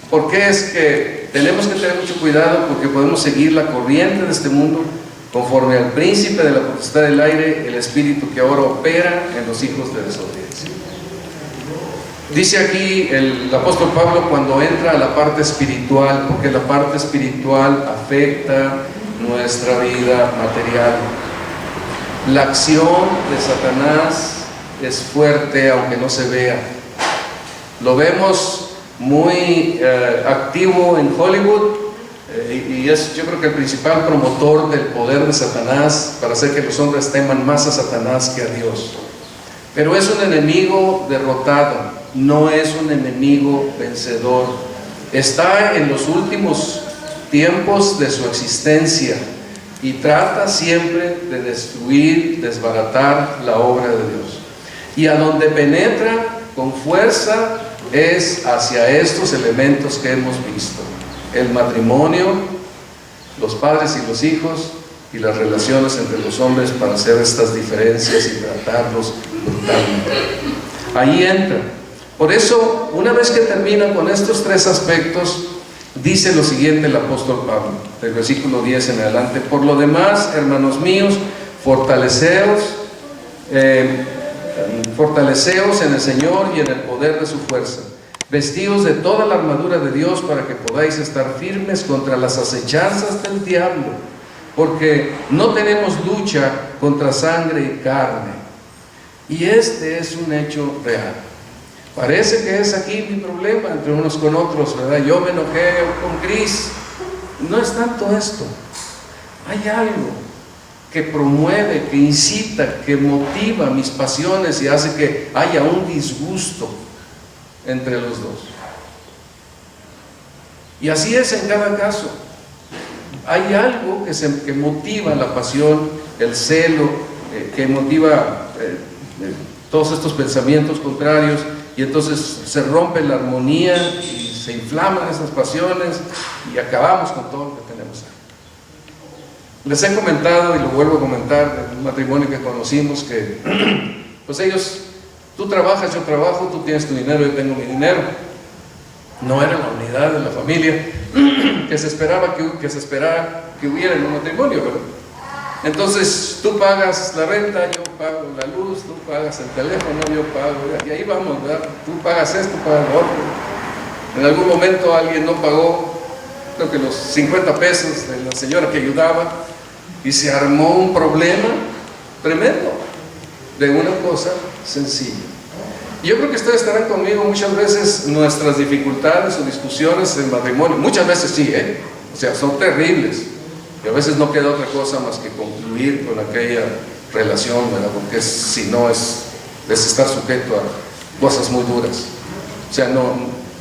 por qué es que tenemos que tener mucho cuidado, porque podemos seguir la corriente de este mundo conforme al príncipe de la potestad del aire, el espíritu que ahora opera en los hijos de desobediencia. Dice aquí el apóstol Pablo cuando entra a la parte espiritual, porque la parte espiritual afecta nuestra vida material. La acción de Satanás es fuerte, aunque no se vea. Lo vemos muy activo en Hollywood, y es, yo creo que el principal promotor del poder de Satanás para hacer que los hombres teman más a Satanás que a Dios. Pero es un enemigo derrotado, no es un enemigo vencedor. Está en los últimos tiempos de su existencia y trata siempre de destruir, desbaratar la obra de Dios. Y a donde penetra con fuerza es hacia estos elementos que hemos visto: el matrimonio, los padres y los hijos, y las relaciones entre los hombres, para hacer estas diferencias y tratarlos brutalmente. Ahí entra. Por eso, una vez que termina con estos tres aspectos, dice lo siguiente el apóstol Pablo, del versículo 10 en adelante: por lo demás, hermanos míos, fortaleceos en el Señor y en el poder de su fuerza, vestidos de toda la armadura de Dios, para que podáis estar firmes contra las acechanzas del diablo, porque no tenemos lucha contra sangre y carne. Y este es un hecho real. Parece que es aquí mi problema entre unos con otros, ¿verdad? Yo me enojé con Cris. No es tanto esto. Hay algo que promueve, que incita, que motiva mis pasiones y hace que haya un disgusto entre los dos. Y así es en cada caso. Hay algo que motiva la pasión, el celo, que motiva todos estos pensamientos contrarios, y entonces se rompe la armonía y se inflaman esas pasiones y acabamos con todo lo que tenemos ahí. Les he comentado y lo vuelvo a comentar de un matrimonio que conocimos que pues ellos, tú trabajas, yo trabajo, tú tienes tu dinero, yo tengo mi dinero. No era la unidad de la familia que se esperaba que hubiera en un matrimonio, ¿verdad? Entonces tú pagas la renta, yo pago la luz, tú pagas el teléfono, yo pago, y ahí vamos, ¿verdad? Tú pagas esto, pagas lo otro. En algún momento alguien no pagó, creo que los 50 pesos de la señora que ayudaba, y se armó un problema tremendo de una cosa sencilla. Yo creo que ustedes estarán conmigo, muchas veces nuestras dificultades o discusiones en matrimonio, muchas veces sí, o sea, son terribles, y a veces no queda otra cosa más que concluir con aquella relación, ¿verdad? Porque si no es estar sujeto a cosas muy duras. O sea, no,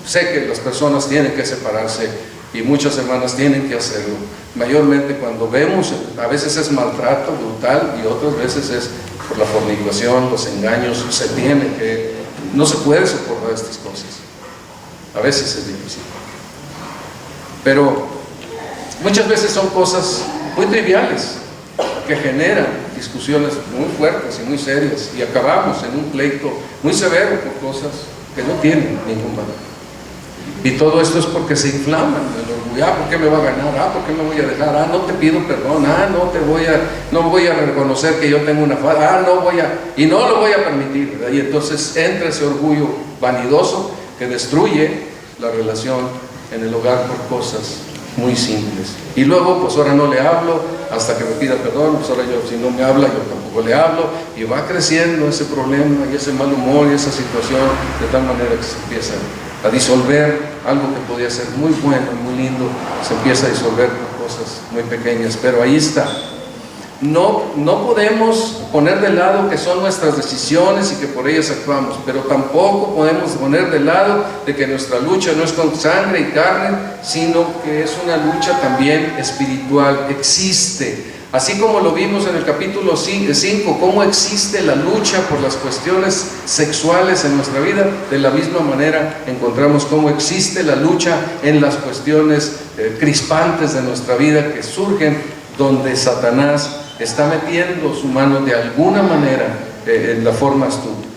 sé que las personas tienen que separarse y muchas hermanas tienen que hacerlo, mayormente cuando vemos, a veces es maltrato brutal y otras veces es por la fornicación, los engaños, no se puede soportar estas cosas. A veces es difícil. Pero muchas veces son cosas muy triviales que generan discusiones muy fuertes y muy serias y acabamos en un pleito muy severo por cosas que no tienen ningún valor. Y todo esto es porque se inflaman el orgullo. ¿Por qué me va a ganar? ¿Por qué me voy a dejar? No te pido perdón. No voy a reconocer que yo tengo una falta. Y no lo voy a permitir, ¿verdad? Y entonces entra ese orgullo vanidoso que destruye la relación en el hogar por cosas muy simples. Y luego, pues ahora no le hablo hasta que me pida perdón, pues ahora si no me habla, yo tampoco le hablo, y va creciendo ese problema y ese mal humor y esa situación de tal manera que se empieza a disolver algo que podía ser muy bueno y muy lindo, se empieza a disolver por cosas muy pequeñas. Pero ahí está. No podemos poner de lado que son nuestras decisiones y que por ellas actuamos, pero tampoco podemos poner de lado de que nuestra lucha no es con sangre y carne, sino que es una lucha también espiritual. Existe, así como lo vimos en el capítulo 5, cómo existe la lucha por las cuestiones sexuales en nuestra vida, de la misma manera encontramos cómo existe la lucha en las cuestiones crispantes de nuestra vida que surgen donde Satanás está metiendo su mano de alguna manera en la forma astuta.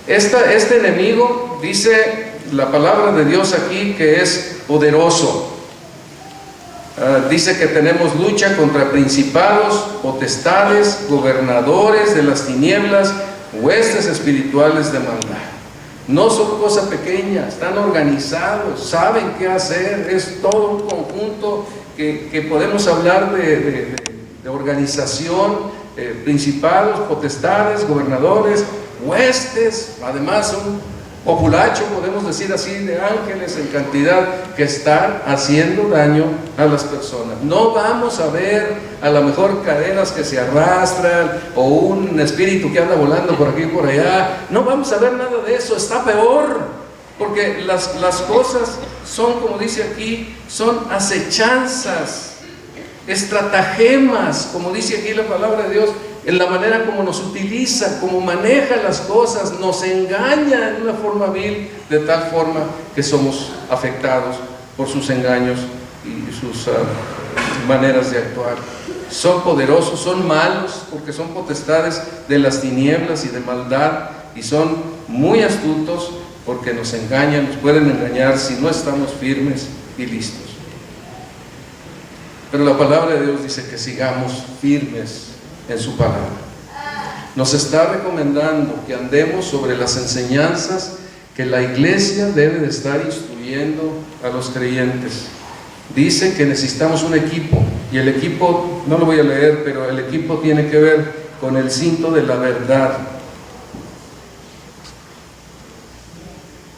Este enemigo, dice la palabra de Dios aquí, que es poderoso. Dice que tenemos lucha contra principados, potestades, gobernadores de las tinieblas, huestes espirituales de maldad. No son cosas pequeñas, están organizados, saben qué hacer, es todo un conjunto que podemos hablar de organización, principados, potestades, gobernadores, huestes, además un populacho, podemos decir así, de ángeles en cantidad que están haciendo daño a las personas. No vamos a ver a lo mejor cadenas que se arrastran o un espíritu que anda volando por aquí y por allá, no vamos a ver nada de eso, está peor, porque las cosas son, como dice aquí, son acechanzas, estratagemas, como dice aquí la palabra de Dios, en la manera como nos utiliza, como maneja las cosas, nos engaña en una forma vil, de tal forma que somos afectados por sus engaños y sus maneras de actuar. Son poderosos, son malos, porque son potestades de las tinieblas y de maldad, y son muy astutos porque nos engañan, nos pueden engañar si no estamos firmes y listos. Pero la palabra de Dios dice que sigamos firmes en su palabra. Nos está recomendando que andemos sobre las enseñanzas que la iglesia debe de estar instruyendo a los creyentes. Dice que necesitamos un equipo, y el equipo, no lo voy a leer, pero el equipo tiene que ver con el cinto de la verdad.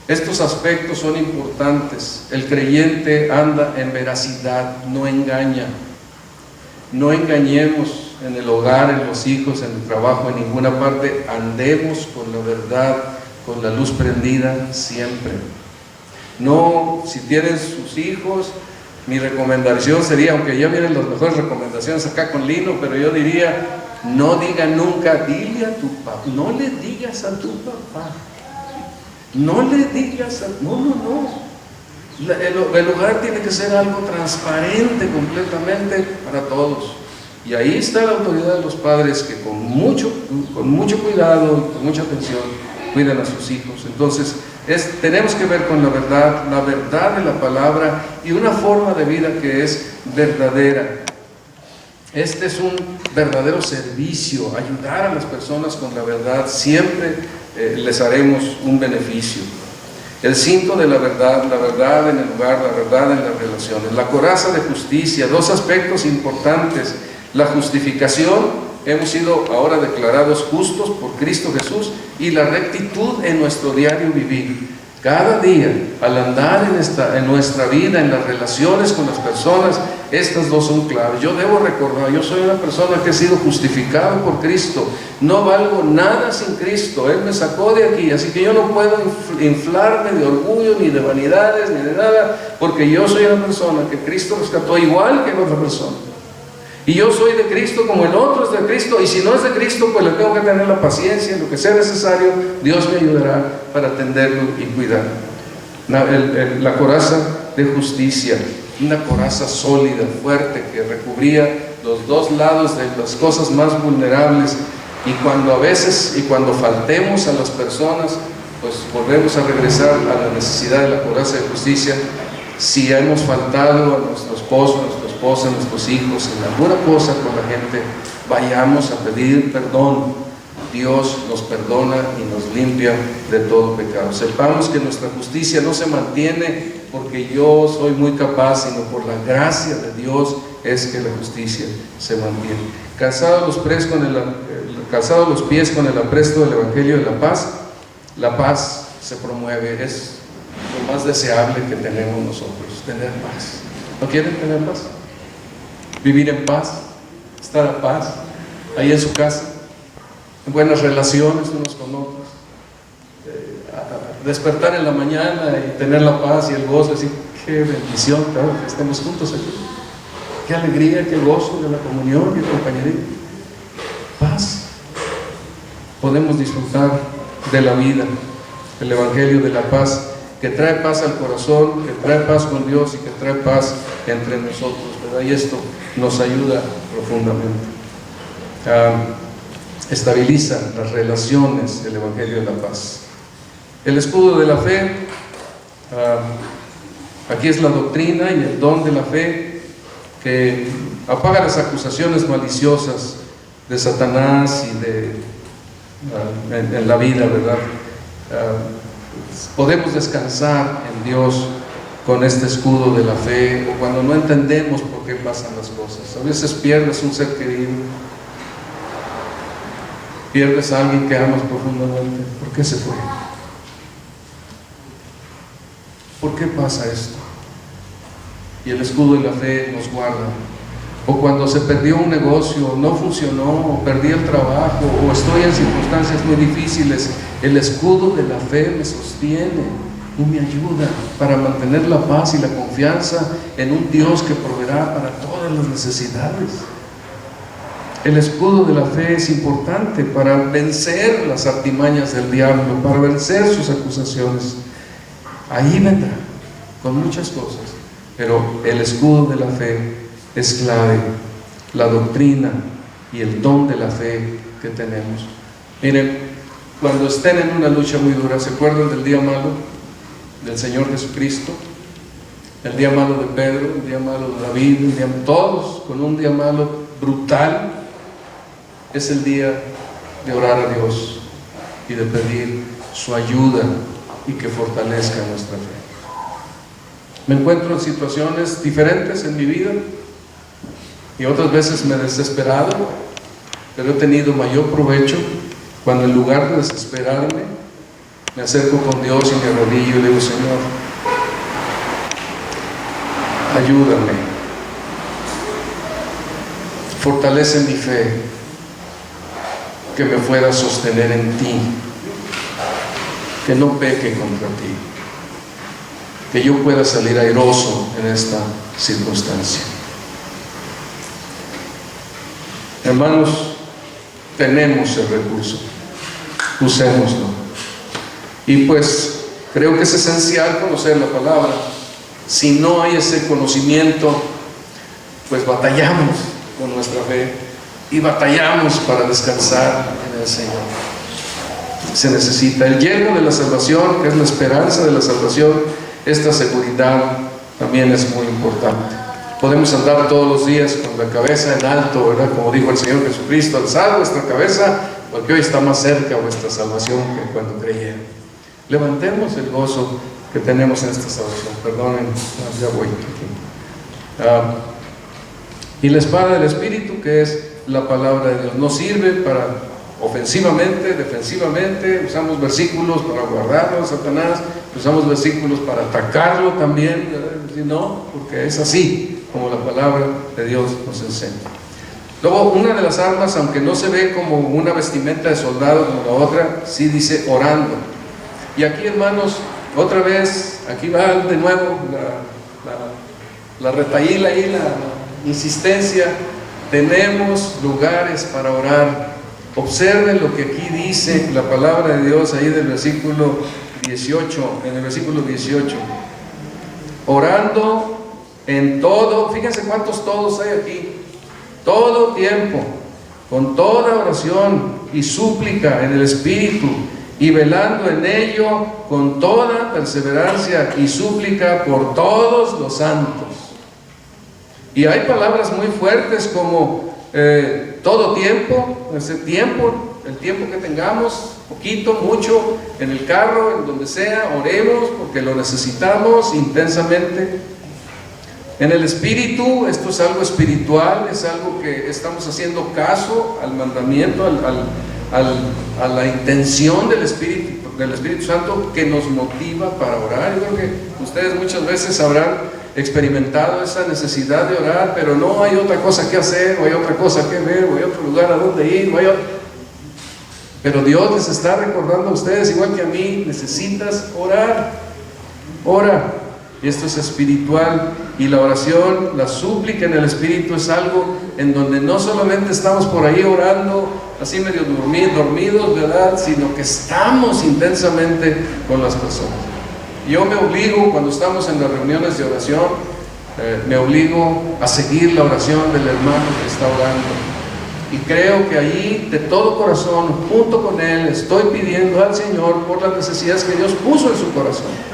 Estos aspectos son importantes. El creyente anda en veracidad, no engaña. No engañemos en el hogar, en los hijos, en el trabajo, en ninguna parte. Andemos con la verdad, con la luz prendida siempre. No, si tienen sus hijos, mi recomendación sería, aunque ya vienen las mejores recomendaciones acá con Lino, pero yo diría, no diga nunca, dile a tu papá, no le digas a tu papá, no le digas a, no. El hogar tiene que ser algo transparente completamente para todos. Y ahí está la autoridad de los padres que con mucho cuidado y con mucha atención cuidan a sus hijos. Entonces, tenemos que ver con la verdad de la palabra y una forma de vida que es verdadera. Este es un verdadero servicio, ayudar a las personas con la verdad, siempre les haremos un beneficio. El cinto de la verdad en el hogar, la verdad en las relaciones. La coraza de justicia, dos aspectos importantes. La justificación, hemos sido ahora declarados justos por Cristo Jesús, y la rectitud en nuestro diario vivir. Cada día, al andar en nuestra vida, en las relaciones con las personas, estas dos son claves. Yo debo recordar, yo soy una persona que he sido justificado por Cristo, no valgo nada sin Cristo, Él me sacó de aquí, así que yo no puedo inflarme de orgullo, ni de vanidades, ni de nada, porque yo soy una persona que Cristo rescató igual que otra persona. Y yo soy de Cristo como el otro es de Cristo, y si no es de Cristo, pues le tengo que tener la paciencia, lo que sea necesario, Dios me ayudará para atenderlo y cuidarlo. La coraza de justicia, una coraza sólida, fuerte, que recubría los dos lados de las cosas más vulnerables, y cuando faltemos a las personas, pues volvemos a regresar a la necesidad de la coraza de justicia. Si hemos faltado a nuestro esposo, a nuestra esposa, a nuestros hijos, en alguna cosa con la gente, vayamos a pedir perdón. Dios nos perdona y nos limpia de todo pecado. Sepamos que nuestra justicia no se mantiene porque yo soy muy capaz, sino por la gracia de Dios es que la justicia se mantiene. Calzados los pies con el apresto del Evangelio de la paz se promueve. Es lo más deseable que tenemos nosotros, tener paz. ¿No quieren tener paz? Vivir en paz, estar a paz, ahí en su casa, en buenas relaciones unos con otros, despertar en la mañana y tener la paz y el gozo, decir, qué bendición, claro, que estemos juntos aquí, qué alegría, qué gozo de la comunión y el compañerismo. Paz. Podemos disfrutar de la vida, el Evangelio de la paz, que trae paz al corazón, que trae paz con Dios y que trae paz entre nosotros, ¿verdad? Y esto nos ayuda profundamente. Estabiliza las relaciones, el Evangelio de la paz. El escudo de la fe, aquí es la doctrina y el don de la fe, que apaga las acusaciones maliciosas de Satanás y en la vida, ¿verdad? Podemos descansar en Dios con este escudo de la fe, o cuando no entendemos por qué pasan las cosas. A veces pierdes un ser querido, pierdes a alguien que amas profundamente. ¿Por qué se fue? ¿Por qué pasa esto? Y el escudo de la fe nos guarda. O cuando se perdió un negocio, no funcionó, o perdí el trabajo, o estoy en circunstancias muy difíciles, el escudo de la fe me sostiene y me ayuda para mantener la paz y la confianza en un Dios que proveerá para todas las necesidades. El escudo de la fe es importante para vencer las artimañas del diablo, para vencer sus acusaciones. Ahí vendrá con muchas cosas, pero el escudo de la fe es clave, la doctrina y el don de la fe que tenemos. Miren, cuando estén en una lucha muy dura, ¿se acuerdan del día malo del Señor Jesucristo? El día malo de Pedro, el día malo de David, todos con un día malo brutal. Es el día de orar a Dios y de pedir su ayuda y que fortalezca nuestra fe. Me encuentro en situaciones diferentes en mi vida y otras veces me he desesperado, pero he tenido mayor provecho cuando en lugar de desesperarme me acerco con Dios y me arrodillo y le digo, Señor, ayúdame, fortalece mi fe, que me pueda sostener en ti, que no peque contra ti. que yo pueda salir airoso en esta circunstancia. Hermanos, tenemos el recurso, usémoslo. Y pues creo que es esencial conocer la palabra. Si no hay ese conocimiento, pues batallamos con nuestra fe y batallamos para descansar en el Señor. Se necesita el yermo de la salvación, que es la esperanza de la salvación. Esta seguridad también es muy importante. Podemos andar todos los días con la cabeza en alto, ¿verdad? Como dijo el Señor Jesucristo: alzad vuestra cabeza, porque hoy está más cerca vuestra salvación que cuando creyeron. Levantemos el gozo que tenemos en esta salvación. Perdonen, ya voy. Y la espada del Espíritu, que es la palabra de Dios, nos sirve para ofensivamente, defensivamente. Usamos versículos para guardarlo a Satanás, usamos versículos para atacarlo también, ¿verdad? No, porque es así como la palabra de Dios nos enseña. Luego, una de las armas, aunque no se ve como una vestimenta de soldado como la otra, sí dice orando. Y aquí, hermanos, otra vez, aquí va de nuevo la retaíla y la insistencia. Tenemos lugares para orar. Observen lo que aquí dice la palabra de Dios ahí del versículo 18, en el versículo 18. Orando en todo, fíjense cuántos todos hay aquí. Todo tiempo, con toda oración y súplica en el Espíritu, y velando en ello con toda perseverancia y súplica por todos los santos. Y hay palabras muy fuertes como todo tiempo, ese tiempo, el tiempo que tengamos, poquito, mucho, en el carro, en donde sea, oremos porque lo necesitamos intensamente. En el Espíritu, esto es algo espiritual, es algo que estamos haciendo caso al mandamiento, a la intención del Espíritu Santo, que nos motiva para orar. Yo creo que ustedes muchas veces habrán experimentado esa necesidad de orar, pero no hay otra cosa que hacer, o hay otra cosa que ver, o hay otro lugar a donde ir, pero Dios les está recordando a ustedes, igual que a mí: necesitas orar, ora. Y esto es espiritual, y la oración, la súplica en el Espíritu, es algo en donde no solamente estamos por ahí orando así medio dormidos, ¿verdad?, sino que estamos intensamente con las personas. Yo me obligo, cuando estamos en las reuniones de oración, me obligo a seguir la oración del hermano que está orando, y creo que ahí de todo corazón, junto con él, estoy pidiendo al Señor por las necesidades que Dios puso en su corazón.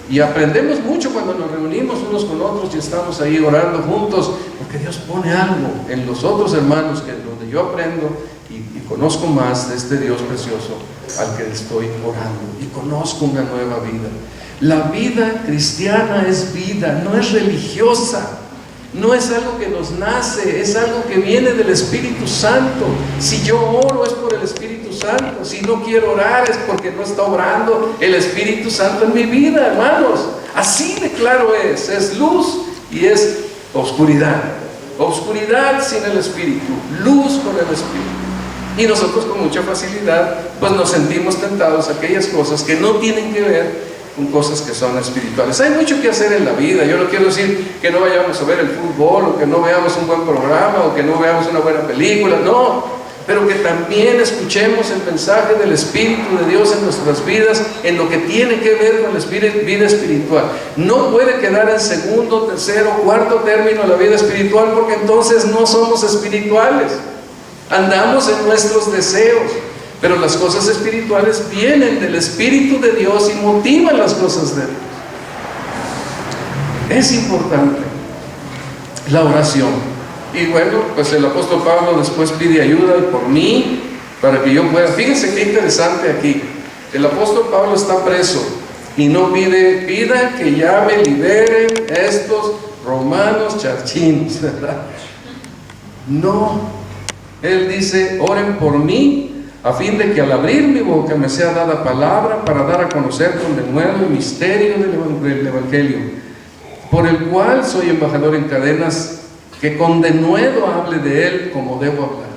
Y aprendemos mucho cuando nos reunimos unos con otros y estamos ahí orando juntos, porque Dios pone algo en los otros hermanos, que es donde yo aprendo y conozco más de este Dios precioso al que estoy orando, y conozco una nueva vida. La vida cristiana es vida, no es religiosa, no es algo que nos nace, es algo que viene del Espíritu Santo. Si yo oro es por el Espíritu Santo, si no quiero orar es porque no está obrando el Espíritu Santo en mi vida, hermanos. Así de claro es luz y es oscuridad. Oscuridad sin el Espíritu, luz con el Espíritu. Y nosotros con mucha facilidad pues nos sentimos tentados a aquellas cosas que no tienen que ver con cosas que son espirituales. Hay mucho que hacer en la vida. Yo no quiero decir que no vayamos a ver el fútbol, o que no veamos un buen programa, o que no veamos una buena película, no, pero que también escuchemos el mensaje del Espíritu de Dios en nuestras vidas, en lo que tiene que ver con la vida espiritual. No puede quedar en segundo, tercero, cuarto término la vida espiritual, porque entonces no somos espirituales, andamos en nuestros deseos. Pero las cosas espirituales vienen del Espíritu de Dios y motivan las cosas de Dios. Es importante la oración. Y bueno, pues el apóstol Pablo después pide ayuda por mí, para que yo pueda. Fíjense qué interesante aquí. El apóstol Pablo está preso y no pida que ya me liberen estos romanos charchinos, ¿verdad? No. Él dice: oren por mí, a fin de que al abrir mi boca me sea dada palabra para dar a conocer con denuedo el misterio del Evangelio, por el cual soy embajador en cadenas, que con denuedo hable de él como debo hablar.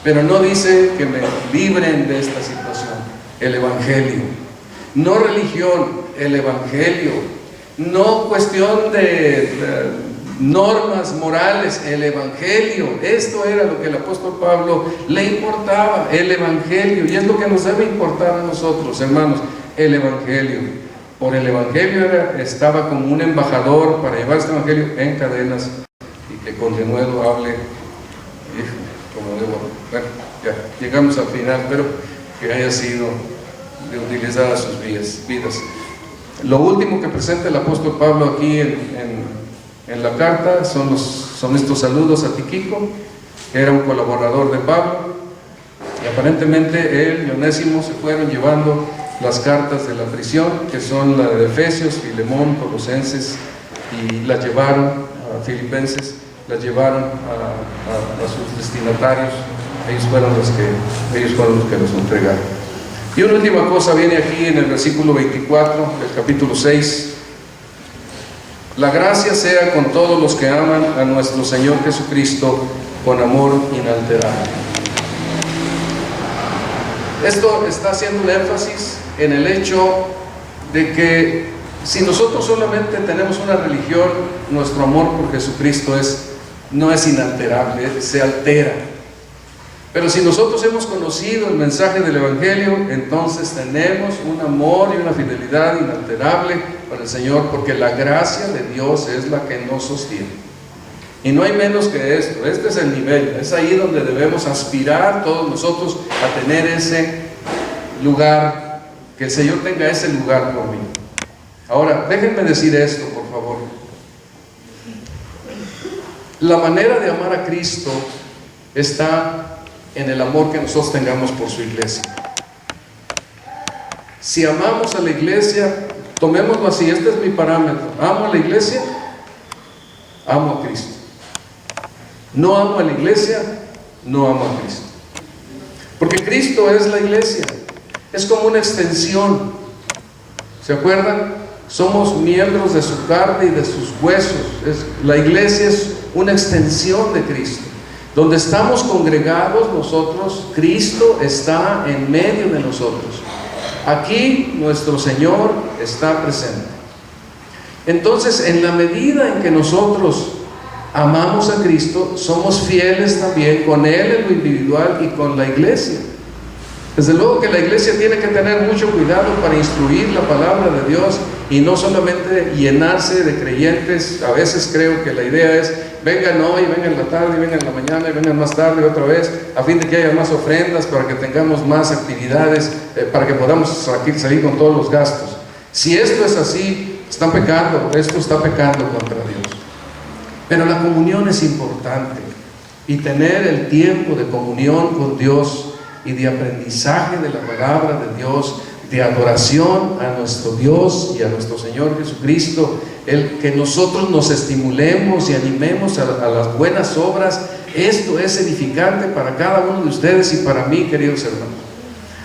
Pero no dice que me libren de esta situación, el Evangelio. no religión, el Evangelio, no cuestión de normas morales, el Evangelio. Esto era lo que el apóstol Pablo le importaba, el Evangelio, y es lo que nos debe importar a nosotros, hermanos, el Evangelio. Por el Evangelio estaba como un embajador para llevar este Evangelio en cadenas, y que con denuedo hable, como debo. Bueno, ya llegamos al final, pero que haya sido de utilizar sus vidas. Lo último que presenta el apóstol Pablo aquí en la carta son estos saludos a Tíquico, que era un colaborador de Pablo, y aparentemente él y Onésimo se fueron llevando las cartas de la prisión, que son la de Efesios, Filemón, Colosenses, y las llevaron a Filipenses, las llevaron a sus destinatarios. Ellos fueron los que los entregaron. Y una última cosa viene aquí en el versículo 24 del capítulo 6. La gracia sea con todos los que aman a nuestro Señor Jesucristo con amor inalterable. Esto está haciendo un énfasis en el hecho de que si nosotros solamente tenemos una religión, nuestro amor por Jesucristo no es inalterable, se altera. Pero si nosotros hemos conocido el mensaje del Evangelio, entonces tenemos un amor y una fidelidad inalterable para el Señor, porque la gracia de Dios es la que nos sostiene. Y no hay menos que esto. Este es el nivel, es ahí donde debemos aspirar todos nosotros a tener ese lugar, que el Señor tenga ese lugar por mí. Ahora, déjenme decir esto, por favor. La manera de amar a Cristo está en el amor que nosotros tengamos por su iglesia. Si amamos a la iglesia, tomémoslo así, este es mi parámetro: amo a la iglesia, amo a Cristo. No amo a la iglesia, no amo a Cristo. Porque Cristo es la iglesia, es como una extensión. ¿Se acuerdan? Somos miembros de su carne y de sus huesos. La iglesia es una extensión de Cristo. Donde estamos congregados nosotros, Cristo está en medio de nosotros. Aquí nuestro Señor está presente. Entonces, en la medida en que nosotros amamos a Cristo, somos fieles también con Él en lo individual y con la iglesia. Desde luego que la iglesia tiene que tener mucho cuidado para instruir la palabra de Dios y no solamente llenarse de creyentes. A veces creo que la idea es: vengan hoy, vengan en la tarde, vengan en la mañana y vengan más tarde otra vez, a fin de que haya más ofrendas, para que tengamos más actividades, para que podamos salir con todos los gastos. Si esto es así, están pecando, esto está pecando contra Dios. Pero la comunión es importante, y tener el tiempo de comunión con Dios y de aprendizaje de la palabra de Dios, de adoración a nuestro Dios y a nuestro Señor Jesucristo, el que nosotros nos estimulemos y animemos a las buenas obras. Esto es edificante para cada uno de ustedes y para mí, queridos hermanos.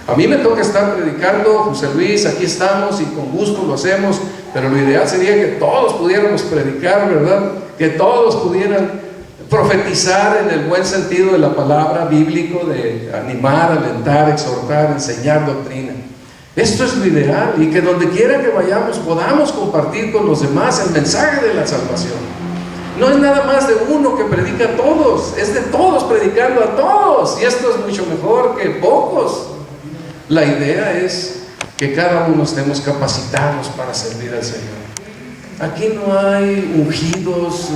A mí me toca estar predicando, José Luis, aquí estamos y con gusto lo hacemos, pero lo ideal sería que todos pudiéramos predicar, ¿verdad? Que todos pudieran profetizar en el buen sentido de la palabra bíblico, de animar, alentar, exhortar, enseñar doctrina. Esto es lo ideal, y que donde quiera que vayamos podamos compartir con los demás el mensaje de la salvación. No es nada más de uno que predica a todos, es de todos predicando a todos, y esto es mucho mejor que pocos. La idea es que cada uno estemos capacitados para servir al Señor. Aquí no hay ungidos.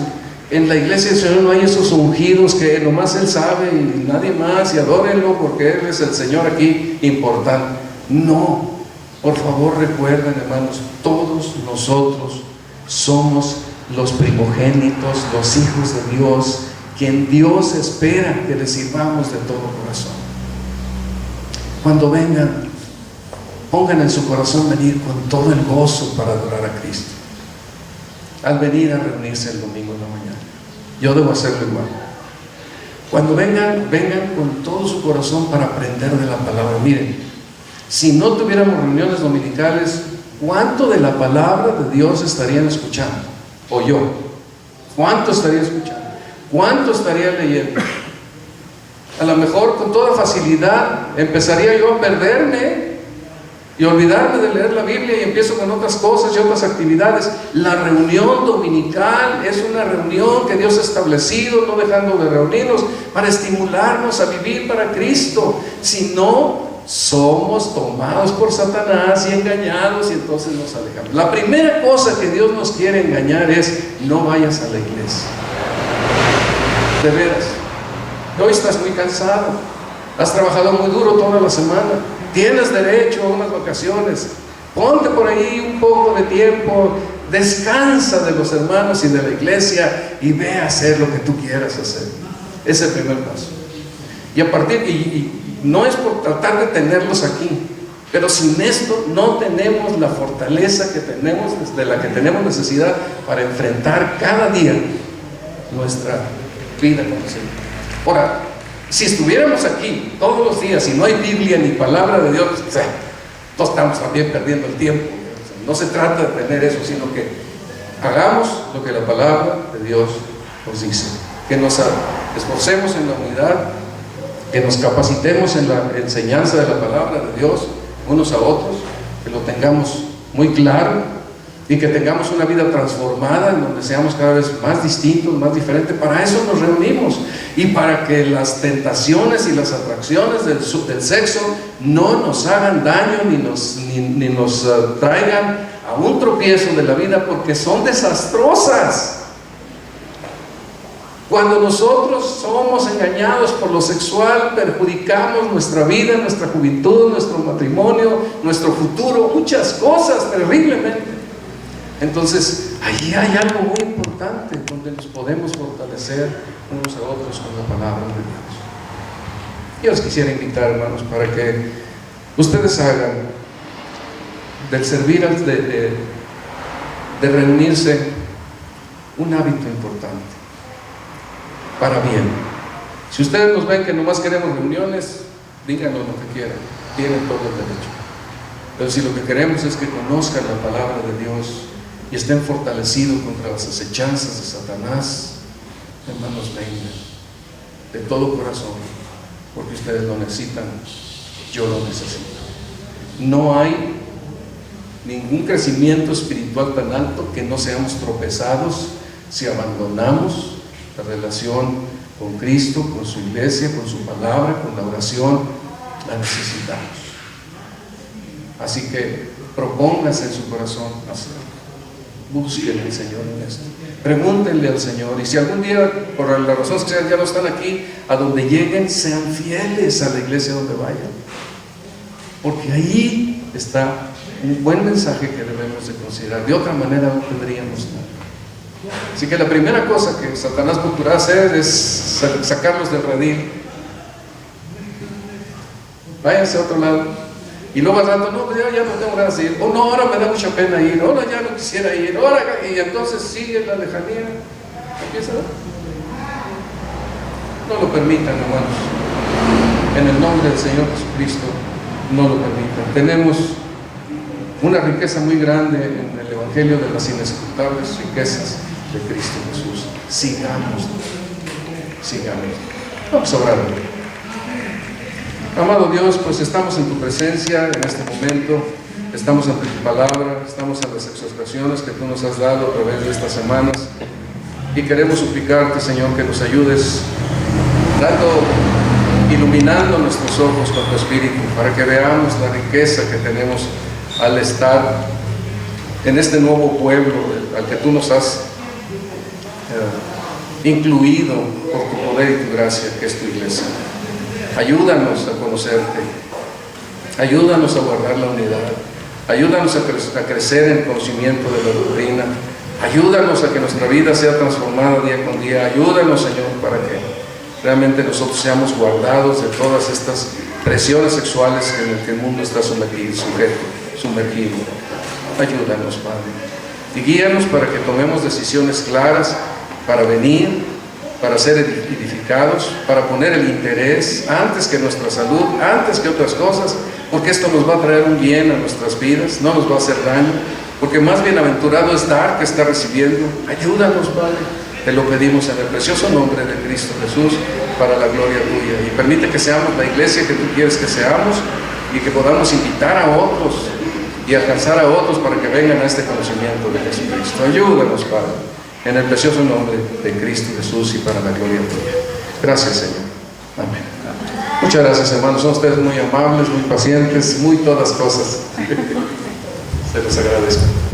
En la iglesia del Señor no hay esos ungidos que nomás Él sabe y nadie más, y adórenlo porque Él es el Señor aquí importante. No, por favor recuerden, hermanos, todos nosotros somos los primogénitos, los hijos de Dios, quien Dios espera que le sirvamos de todo corazón. Cuando vengan, pongan en su corazón venir con todo el gozo para adorar a Cristo. Al venir a reunirse el domingo en la mañana, yo debo hacerlo igual. Cuando vengan con todo su corazón para aprender de la palabra. Miren, si no tuviéramos reuniones dominicales, ¿cuánto de la palabra de Dios estarían escuchando? O yo, ¿cuánto estaría escuchando? ¿Cuánto estaría leyendo? A lo mejor con toda facilidad empezaría yo a perderme y olvidarme de leer la Biblia y empiezo con otras cosas y otras actividades. La reunión dominical es una reunión que Dios ha establecido, no dejando de reunirnos, para estimularnos a vivir para Cristo. Si no, somos tomados por Satanás y engañados, y entonces nos alejamos. La primera cosa que Dios nos quiere engañar es: no vayas a la iglesia. De veras, hoy estás muy cansado, has trabajado muy duro toda la semana, tienes derecho a unas vacaciones, ponte por ahí un poco de tiempo, descansa de los hermanos y de la iglesia y ve a hacer lo que tú quieras hacer. Es el primer paso. Y a partir, no es por tratar de tenerlos aquí, pero sin esto no tenemos la fortaleza que tenemos, de la que tenemos necesidad para enfrentar cada día nuestra vida con el Señor. Ahora, si estuviéramos aquí todos los días y no hay Biblia ni palabra de Dios, todos estamos también perdiendo el tiempo. No se trata de tener eso, sino que hagamos lo que la palabra de Dios nos dice, que nos esforcemos en la unidad, que nos capacitemos en la enseñanza de la palabra de Dios unos a otros, que lo tengamos muy claro y que tengamos una vida transformada en donde seamos cada vez más distintos, más diferentes. Para eso nos reunimos, y para que las tentaciones y las atracciones del sexo no nos hagan daño ni nos traigan a un tropiezo de la vida, porque son desastrosas. Cuando nosotros somos engañados por lo sexual, perjudicamos nuestra vida, nuestra juventud, nuestro matrimonio, nuestro futuro, muchas cosas terriblemente. Entonces, ahí hay algo muy importante donde nos podemos fortalecer unos a otros con la palabra de Dios. Yo les quisiera invitar, hermanos, para que ustedes hagan del servir, de reunirse, un hábito importante para bien. Si ustedes nos ven que nomás queremos reuniones, díganos lo que quieran, tienen todo el derecho. Pero si lo que queremos es que conozcan la palabra de Dios y estén fortalecidos contra las acechanzas de Satanás, hermanos, vengan de todo corazón, porque ustedes lo necesitan, yo lo necesito. No hay ningún crecimiento espiritual tan alto que no seamos tropezados si abandonamos la relación con Cristo, con su iglesia, con su palabra, con la oración. La necesitamos. Así que propónganse en su corazón hacerlo. Busquen al Señor en esto, pregúntenle al Señor, y si algún día, por las razones que sean, ya no están aquí, a donde lleguen, sean fieles a la iglesia donde vayan, porque ahí está un buen mensaje que debemos de considerar. De otra manera no tendríamos nada. Así que la primera cosa que Satanás procura hacer es sacarlos del redil. Váyanse a otro lado. Y luego al rato, no, pues ya no tengo ganas de ir, no, ahora me da mucha pena ir, ahora ya no quisiera ir, y entonces sigue la lejanía, empieza. No lo permitan, hermanos, en el nombre del Señor Jesucristo, no lo permitan. Tenemos una riqueza muy grande en el Evangelio de las inescrutables riquezas de Cristo Jesús. Sigamos. Vamos a orar. Amado Dios, pues estamos en tu presencia en este momento, estamos ante tu palabra, estamos en las exhortaciones que tú nos has dado a través de estas semanas, y queremos suplicarte, Señor, que nos ayudes iluminando nuestros ojos con tu Espíritu, para que veamos la riqueza que tenemos al estar en este nuevo pueblo al que tú nos has incluido por tu poder y tu gracia, que es tu iglesia. Ayúdanos a conocerte, ayúdanos a guardar la unidad, ayúdanos a crecer en el conocimiento de la doctrina, ayúdanos a que nuestra vida sea transformada día con día, ayúdanos, Señor, para que realmente nosotros seamos guardados de todas estas presiones sexuales en las que el mundo está sumergido. Ayúdanos, Padre, y guíanos para que tomemos decisiones claras para venir, para ser edificados, para poner el interés antes que nuestra salud, antes que otras cosas, porque esto nos va a traer un bien a nuestras vidas, no nos va a hacer daño, porque más bienaventurado es dar que estar recibiendo. Ayúdanos, Padre, te lo pedimos en el precioso nombre de Cristo Jesús, para la gloria tuya, y permite que seamos la iglesia que tú quieres que seamos, y que podamos invitar a otros y alcanzar a otros para que vengan a este conocimiento de Jesucristo. Ayúdanos, Padre, en el precioso nombre de Cristo Jesús y para la gloria tuya. Gracias, Señor. Amén. Muchas gracias, hermanos. Son ustedes muy amables, muy pacientes, muy todas cosas. Se los agradezco.